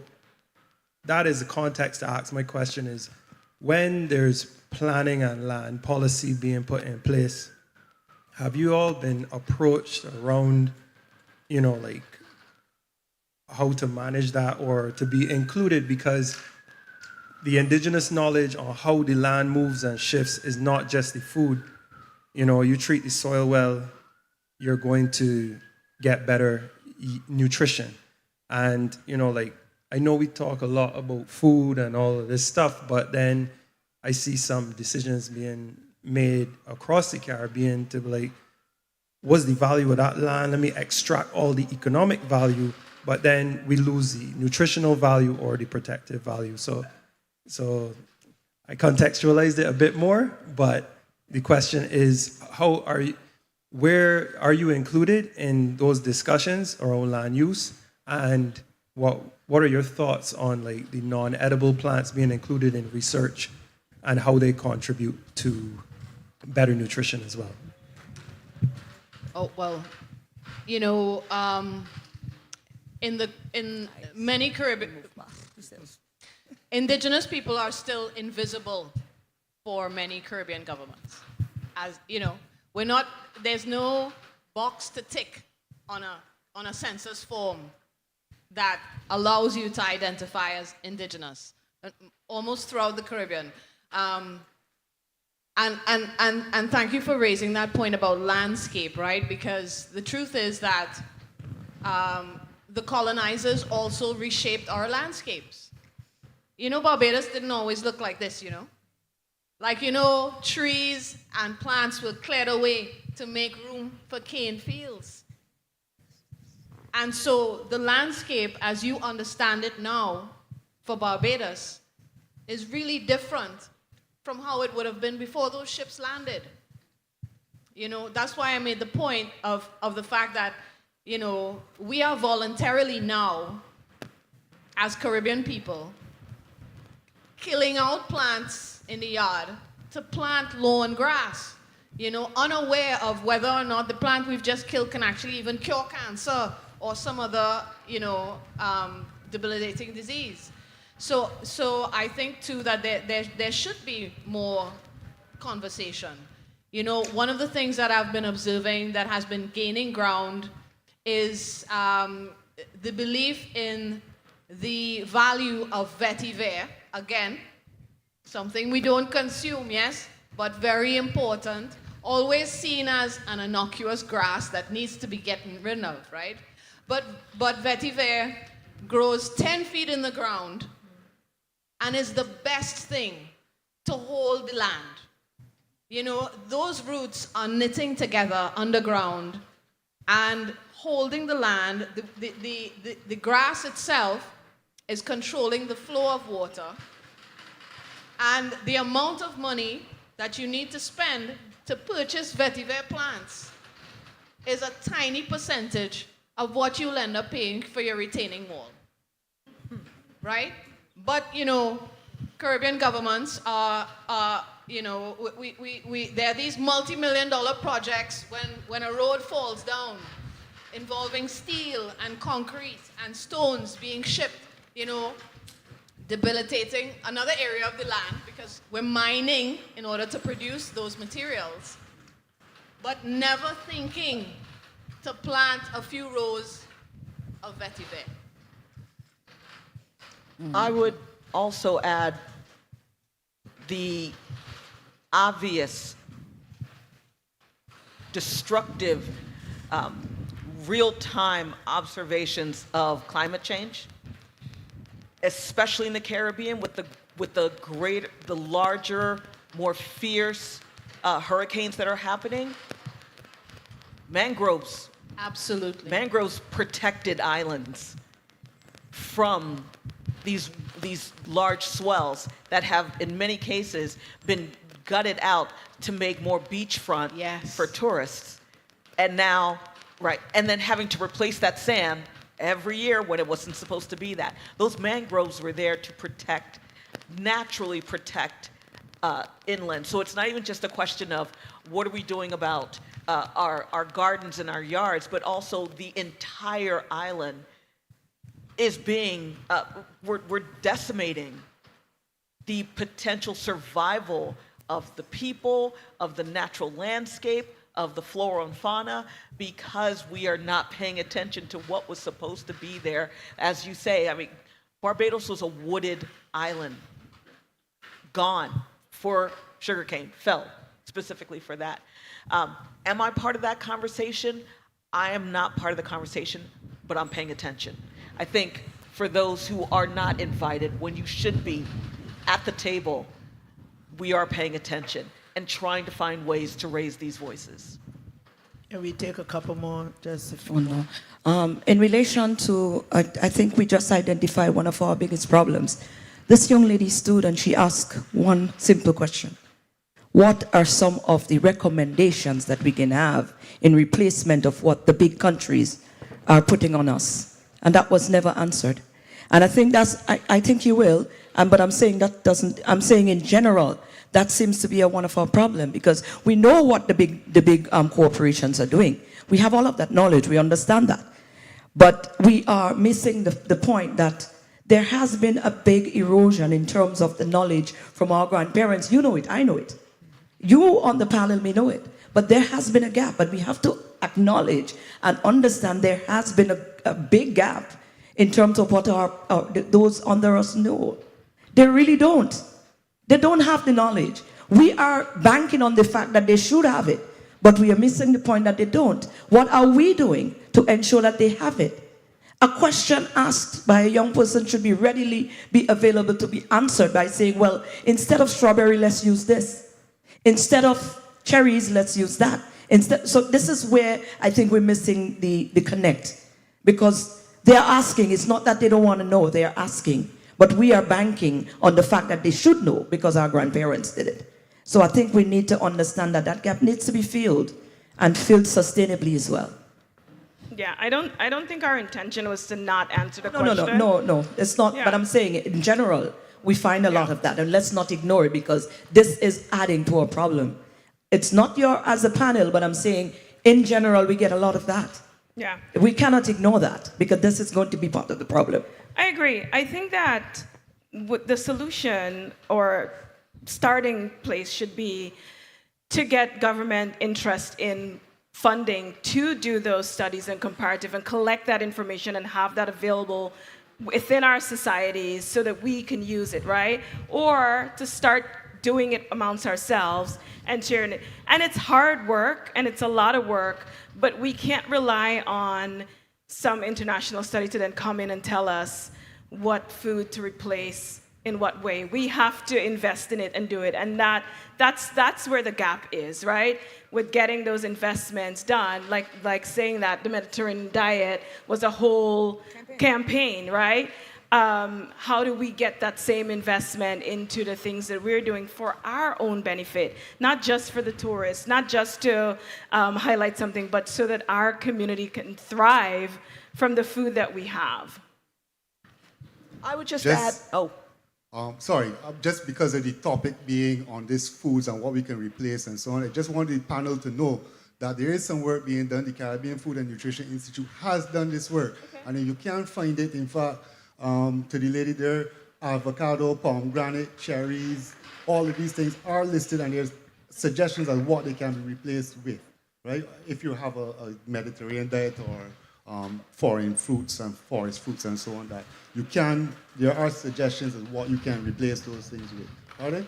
that is the context to ask my question is, when there's planning and land policy being put in place, have you all been approached around, you know, like how to manage that or to be included? Because the indigenous knowledge on how the land moves and shifts is not just the food. You know, you treat the soil well, you're going to get better nutrition. And, you know, like, I know we talk a lot about food and all of this stuff, but then I see some decisions being made across the Caribbean to be like, what's the value of that land? Let me extract all the economic value, but then we lose the nutritional value or the protective value. So I contextualized it a bit more, but the question is, where are you included in those discussions around land use? And what are your thoughts on like the non-edible plants being included in research and how they contribute to better nutrition as well? Oh, well, you know, in many Caribbean, indigenous people are still invisible for many Caribbean governments. As you know, there's no box to tick on a census form that allows you to identify as indigenous, almost throughout the Caribbean. And thank you for raising that point about landscape, right? Because the truth is that the colonizers also reshaped our landscapes. You know, Barbados didn't always look like this, you know? Like, you know, trees and plants were cleared away to make room for cane fields. And so the landscape, as you understand it now, for Barbados, is really different from how it would have been before those ships landed. You know, that's why I made the point of the fact that, you know, we are voluntarily now, as Caribbean people, killing out plants in the yard to plant lawn grass, you know, unaware of whether or not the plant we've just killed can actually even cure cancer or some other, you know, debilitating disease. So I think too that there should be more conversation. You know, one of the things that I've been observing that has been gaining ground is the belief in the value of vetiver. Again, something we don't consume, yes, but very important. Always seen as an innocuous grass that needs to be getting rid of, right? But vetiver grows 10 feet in the ground and is the best thing to hold the land. You know, those roots are knitting together underground and holding the land. The grass itself is controlling the flow of water, and the amount of money that you need to spend to purchase vetiver plants is a tiny percentage of what you'll end up paying for your retaining wall, right? But, you know, Caribbean governments are you know, there are these multi-million-dollar projects when a road falls down involving steel and concrete and stones being shipped, you know, debilitating another area of the land because we're mining in order to produce those materials, but never thinking to plant a few rows of vetiver. I would also add the obvious, destructive, real-time observations of climate change, especially in the Caribbean with the larger, more fierce hurricanes that are happening. Mangroves. Absolutely. Mangroves protected islands from these large swells that have, in many cases, been gutted out to make more beachfront for tourists. And now, right, and then having to replace that sand every year when it wasn't supposed to be that. Those mangroves were there to protect, naturally protect inland. So it's not even just a question of what are we doing about our gardens and our yards, but also the entire island is being, we're decimating the potential survival of the people, of the natural landscape, of the flora and fauna, because we are not paying attention to what was supposed to be there. As you say, I mean, Barbados was a wooded island, gone for sugarcane, fell specifically for that. Am I part of that conversation? I am not part of the conversation, but I'm paying attention. I think for those who are not invited, when you should be at the table, we are paying attention and trying to find ways to raise these voices. Can we take a couple more, just a few Oh, no. In relation to, I think we just identified one of our biggest problems. This young lady stood and she asked one simple question. What are some of the recommendations that we can have in replacement of what the big countries are putting on us? And that was never answered. And I think I think you will, but I'm saying that doesn't, I'm saying in general, that seems to be one of our problems because we know what the big corporations are doing. We have all of that knowledge, we understand that. But we are missing the point that there has been a big erosion in terms of the knowledge from our grandparents. You know it, I know it. You on the panel may know it. But there has been a gap, but we have to acknowledge and understand there has been a big gap in terms of what those under us know. They really don't. They don't have the knowledge. We are banking on the fact that they should have it, but we are missing the point that they don't. What are we doing to ensure that they have it? A question asked by a young person should be readily be available to be answered by saying, well, instead of strawberry, let's use this. Instead of cherries, let's use that. So this is where I think we're missing the connect. Because they're asking, it's not that they don't want to know, they're asking. But we are banking on the fact that they should know because our grandparents did it. So I think we need to understand that that gap needs to be filled and filled sustainably as well. Yeah, I don't think our intention was to not answer the question. No, it's not. Yeah. But I'm saying in general, we find a lot of that, and let's not ignore it because this is adding to a problem. It's not as a panel, but I'm saying in general, we get a lot of that. Yeah. We cannot ignore that because this is going to be part of the problem. I agree. I think that the solution or starting place should be to get government interest in funding to do those studies and comparative and collect that information and have that available within our societies so that we can use it, right? Or to start doing it amongst ourselves and sharing it. And it's hard work and it's a lot of work, but we can't rely on some international study to then come in and tell us what food to replace in what way. We have to invest in it and do it. And that's where the gap is, right? With getting those investments done, like saying that the Mediterranean diet was a whole campaign, right? How do we get that same investment into the things that we're doing for our own benefit, not just for the tourists, not just to highlight something, but so that our community can thrive from the food that we have. I would just add, Just because of the topic being on this foods and what we can replace and so on, I just want the panel to know that there is some work being done. The Caribbean Food and Nutrition Institute has done this work. Okay. And if you can't find it, in fact, to the lady there, avocado, pomegranate, cherries, all of these things are listed, and there's suggestions on what they can be replaced with, right? If you have a Mediterranean diet or foreign fruits and forest fruits and so on, that you can, there are suggestions of what you can replace those things with. Are they?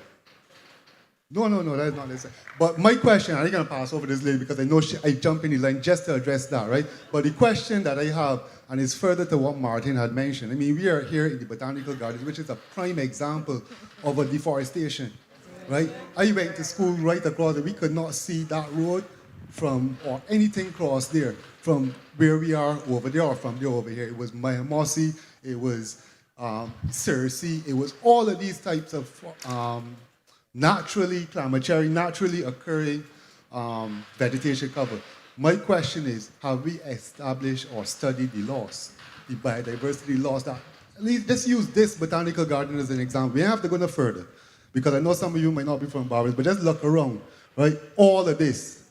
No, that's not necessary. But my question, I'm going to pass over this lady because I know I jump in the line just to address that, right? But the question that I have, and it's further to what Martin had mentioned. I mean, we are here in the Botanical Gardens, which is a prime example of a deforestation, right? I went to school right across, and we could not see that road from, or anything across there, from where we are over there or from there over here. It was Mossy, it was Cersei, it was all of these types of naturally occurring vegetation cover. My question is, have we established or studied the loss, the biodiversity loss? That, at least let's use this botanical garden as an example. We have to go no further, because I know some of you might not be from Barbados, but just look around, right? All of this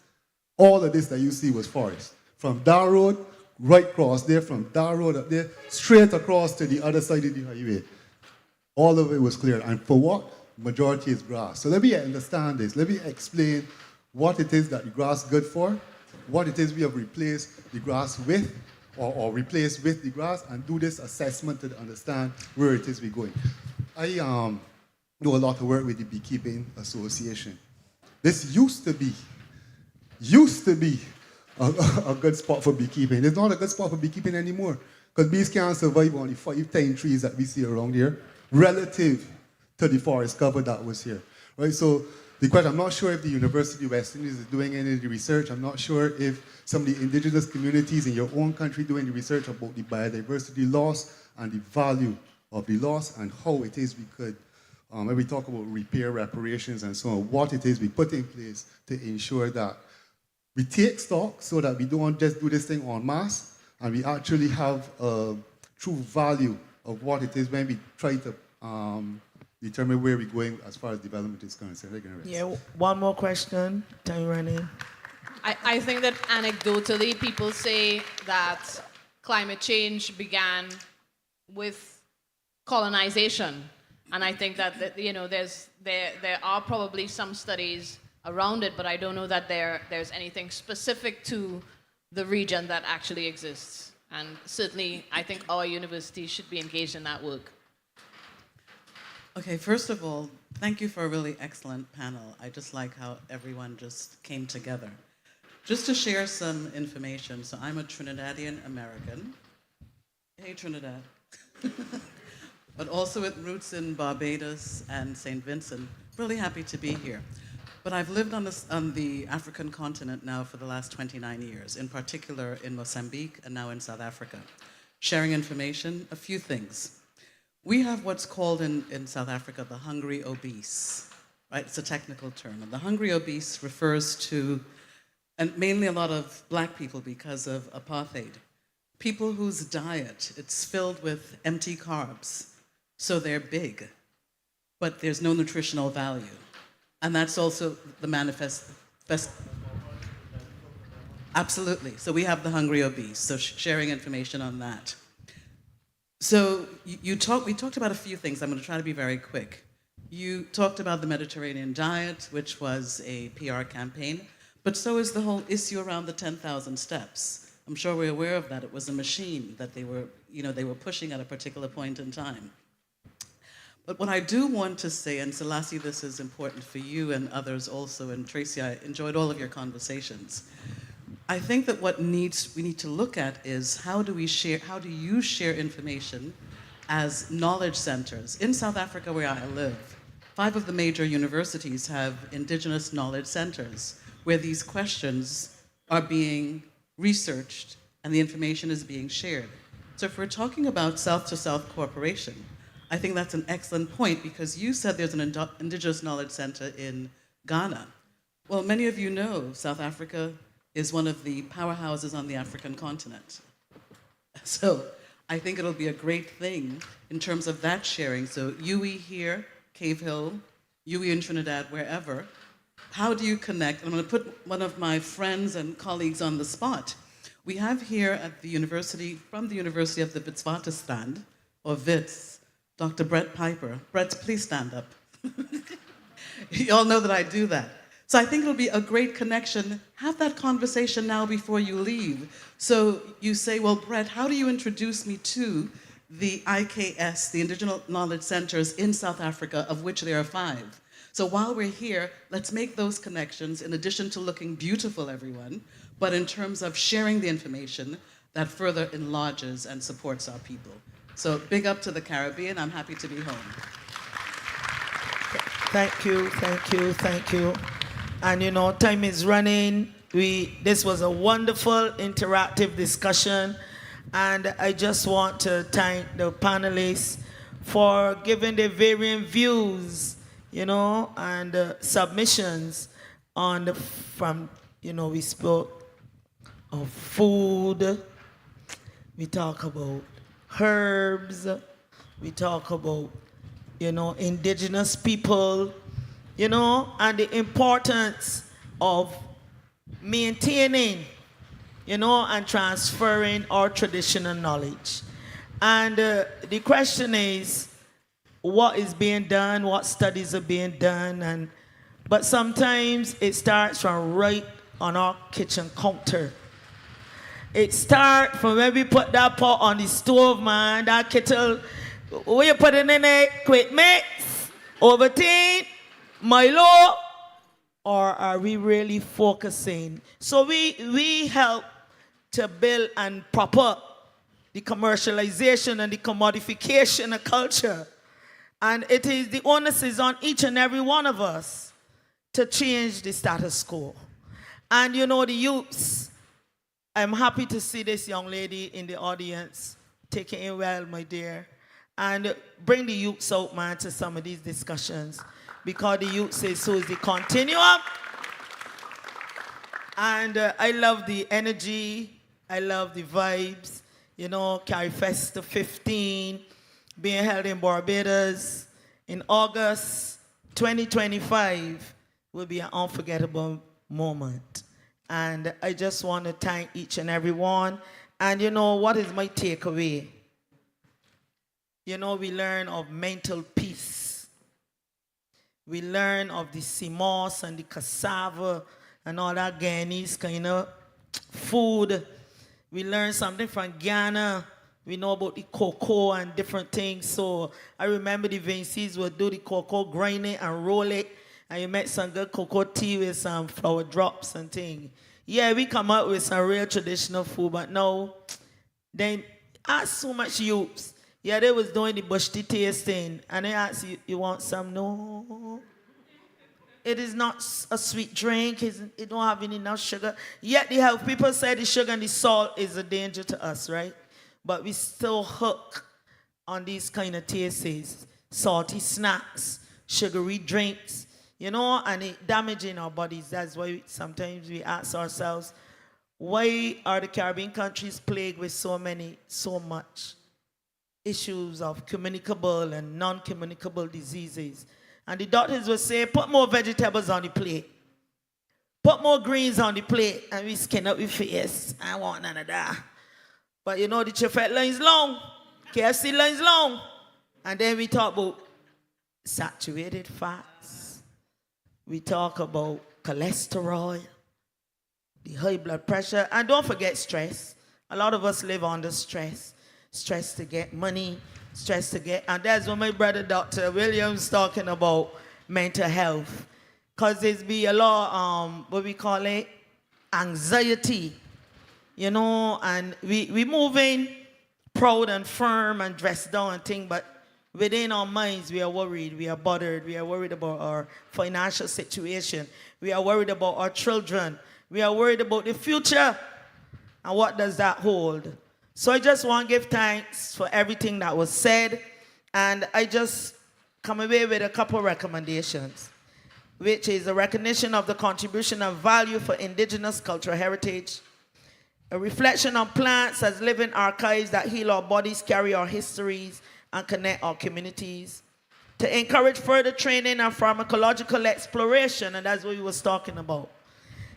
that you see was forest. From that road, right across there, from that road up there, straight across to the other side of the highway. All of it was cleared. And for what? Majority is grass. So let me understand this. Let me explain what it is that the grass is good for, what it is we have replaced the grass with, or replaced with the grass, and do this assessment to understand where it is we're going. I do a lot of work with the Beekeeping Association. This used to be a good spot for beekeeping. It's not a good spot for beekeeping anymore, because bees can't survive on the 5, 10 trees that we see around here relative to the forest cover that was here, right? So the question, I'm not sure if the University of West Indies is doing any of the research. I'm not sure if some of the indigenous communities in your own country doing the research about the biodiversity loss and the value of the loss, and how it is we could, when we talk about repair, reparations, and so on, what it is we put in place to ensure that we take stock so that we don't just do this thing en masse, and we actually have a true value of what it is when we try to determine where we're going as far as development is concerned. Yeah, one more question. Time running. I think that anecdotally, people say that climate change began with colonization, and I think that there are probably some studies around it, but I don't know that there's anything specific to the region that actually exists. And certainly, I think our university should be engaged in that work. Okay, first of all, thank you for a really excellent panel. I just like how everyone just came together. Just to share some information, so I'm a Trinidadian American. Hey, Trinidad. But also with roots in Barbados and St. Vincent. Really happy to be here. But I've lived on the African continent now for the last 29 years, in particular in Mozambique and now in South Africa. Sharing information, a few things. We have what's called in South Africa the hungry obese, right? It's a technical term. And the hungry obese refers to, and mainly a lot of black people because of apartheid, people whose diet, it's filled with empty carbs. So they're big, but there's no nutritional value. And that's also the manifest. Absolutely. So we have the hungry obese. So sharing information on that. So we talked about a few things. I'm going to try to be very quick. You talked about the Mediterranean diet, which was a PR campaign, but so is the whole issue around the 10,000 steps. I'm sure we're aware of that. It was a machine that they were pushing at a particular point in time. But what I do want to say, and Selassie, this is important for you and others also, and Tracy, I enjoyed all of your conversations. I think that what we need to look at is how do you share information as knowledge centers? In South Africa, where I live, 5 of the major universities have indigenous knowledge centers where these questions are being researched and the information is being shared. So if we're talking about South-to-South cooperation, I think that's an excellent point, because you said there's an indigenous knowledge center in Ghana. Well, many of you know South Africa is one of the powerhouses on the African continent. So I think it'll be a great thing in terms of that sharing. So Yui here, Cave Hill, Yui in Trinidad, wherever. How do you connect? I'm going to put one of my friends and colleagues on the spot. We have here at the university, from the University of the Witwatersrand, or WITS, Dr. Brett Piper. Brett, please stand up. You all know that I do that. So I think it'll be a great connection. Have that conversation now before you leave. So you say, well, Brett, how do you introduce me to the IKS, the Indigenous Knowledge Centers in South Africa, of which there are 5? So while we're here, let's make those connections in addition to looking beautiful, everyone, but in terms of sharing the information that further enlarges and supports our people. So big up to the Caribbean. I'm happy to be home. Thank you, thank you, thank you. And you know, time is running. This was a wonderful interactive discussion. And I just want to thank the panelists for giving their varying views, you know, and submissions on we spoke of food, we talk about herbs, we talk about, indigenous people, and the importance of maintaining, and transferring our traditional knowledge. And the question is, what is being done, what studies are being done, but sometimes it starts from right on our kitchen counter. It starts from when we put that pot on the stove, man, that kettle, where you put it in it, quick mix, Ovaltine, Milo, or are we really focusing? So we help to build and prop up the commercialization and the commodification of culture. And the onus is on each and every one of us to change the status quo. And the youths, I'm happy to see this young lady in the audience. Take it in well, my dear. And bring the youths out, man, to some of these discussions. Because the youth says, so is the continuum. And I love the energy. I love the vibes. Carifesta 15 being held in Barbados in August 2025 will be an unforgettable moment. And I just want to thank each and every one. And what is my takeaway? We learn of mental peace. We learn of the simos and the cassava and all that Guyanese kind of food. We learn something from Ghana. We know about the cocoa and different things. So I remember the Vincies would do the cocoa, grind it and roll it. And you make some good cocoa tea with some flour drops and things. Yeah, we come up with some real traditional food, but no, they ask so much youths. Yeah, they was doing the bush tea tasting, and they asked you want some? No. It is not a sweet drink. It don't have enough sugar. Yet the health people say the sugar and the salt is a danger to us, right? But we still hook on these kind of tastes. Salty snacks, sugary drinks, and it damaging our bodies. That's why sometimes we ask ourselves, why are the Caribbean countries plagued with so much issues of communicable and non-communicable diseases? And the doctors will say, put more vegetables on the plate. Put more greens on the plate. And we skin up with face. I want none of that. But the Chifet line is long. KFC line is long. And then we talk about saturated fats. We talk about cholesterol, the high blood pressure. And don't forget stress. A lot of us live under stress. Stress to get money, stress to get, and that's what my brother Dr. Williams talking about mental health. Because there's be a lot, what we call it, anxiety, and we moving proud and firm and dressed down and thing, but within our minds we are worried, we are bothered, we are worried about our financial situation, we are worried about our children, we are worried about the future, and what does that hold? So I just want to give thanks for everything that was said, and I just come away with a couple recommendations, which is a recognition of the contribution of value for indigenous cultural heritage, A reflection on plants as living archives that heal our bodies, carry our histories, and connect our communities. To encourage further training and pharmacological exploration, and that's what we was talking about.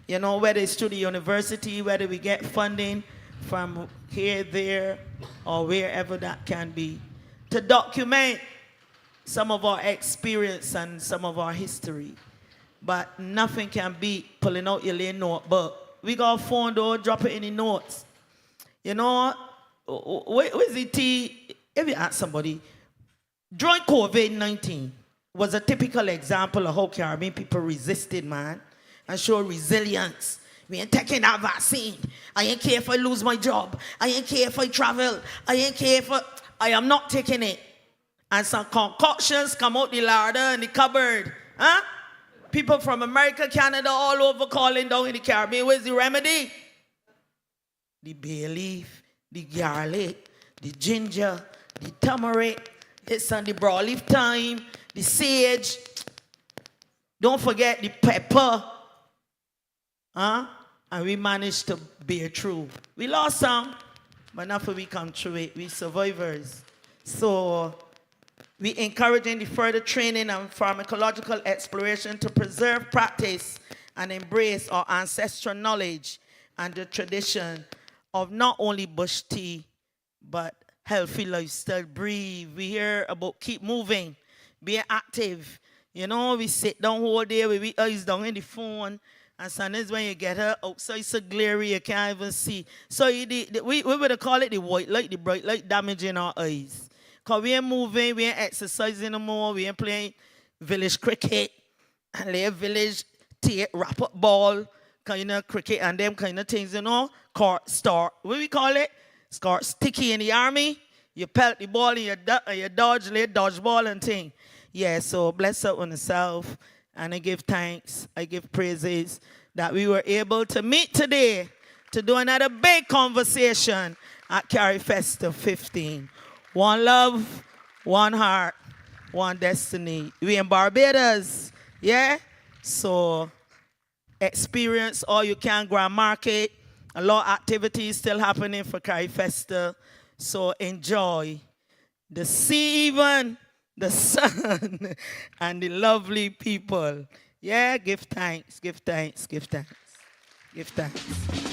You know, whether it's through the university, whether we get funding from here, there, or wherever that can be. To document some of our experience and some of our history. But nothing can beat pulling out your little notebook. We got a phone though, drop it in the notes. You know, where's the tea? If you ask somebody, during COVID-19 was a typical example of how Caribbean people resisted, man, and showed resilience. We ain't taking that vaccine. I ain't care if I lose my job. I ain't care if I travel. I ain't care if I am not taking it. And some concoctions come out the larder and the cupboard. Huh? People from America, Canada, all over calling down in the Caribbean. Where's the remedy? The bay leaf, the garlic, the ginger, the turmeric. It's on the broadleaf thyme, the sage. Don't forget the pepper. Huh? And we managed to bear through. We lost some, but not for we come through it. We survivors. So we encouraging the further training and pharmacological exploration to preserve, practice, and embrace our ancestral knowledge and the tradition of not only bush tea, but healthy lifestyle. Breathe. We hear about keep moving, being active. You know, we sit down all day with we eyes down in the phone, and sometimes when you get her outside so glary you can't even see. So we would call it the white light, the bright light damaging our eyes. Because we ain't moving, we ain't exercising no more, we ain't playing village cricket, and lay village wrap up ball, kind of cricket and them kind of things, you know. Court start, what we call it? Start sticky in the army. You pelt the ball and you dodge, lay dodgeball and thing. Yeah, so bless up on yourself. And I give thanks, I give praises that we were able to meet today to do another big conversation at Carifesta 15. One love, one heart, one destiny. We in Barbados, yeah? So experience all you can, Grand Market. A lot of activities still happening for Carifesta. So enjoy the sea even, the sun, and the lovely people. Yeah, give thanks, give thanks, give thanks, give thanks.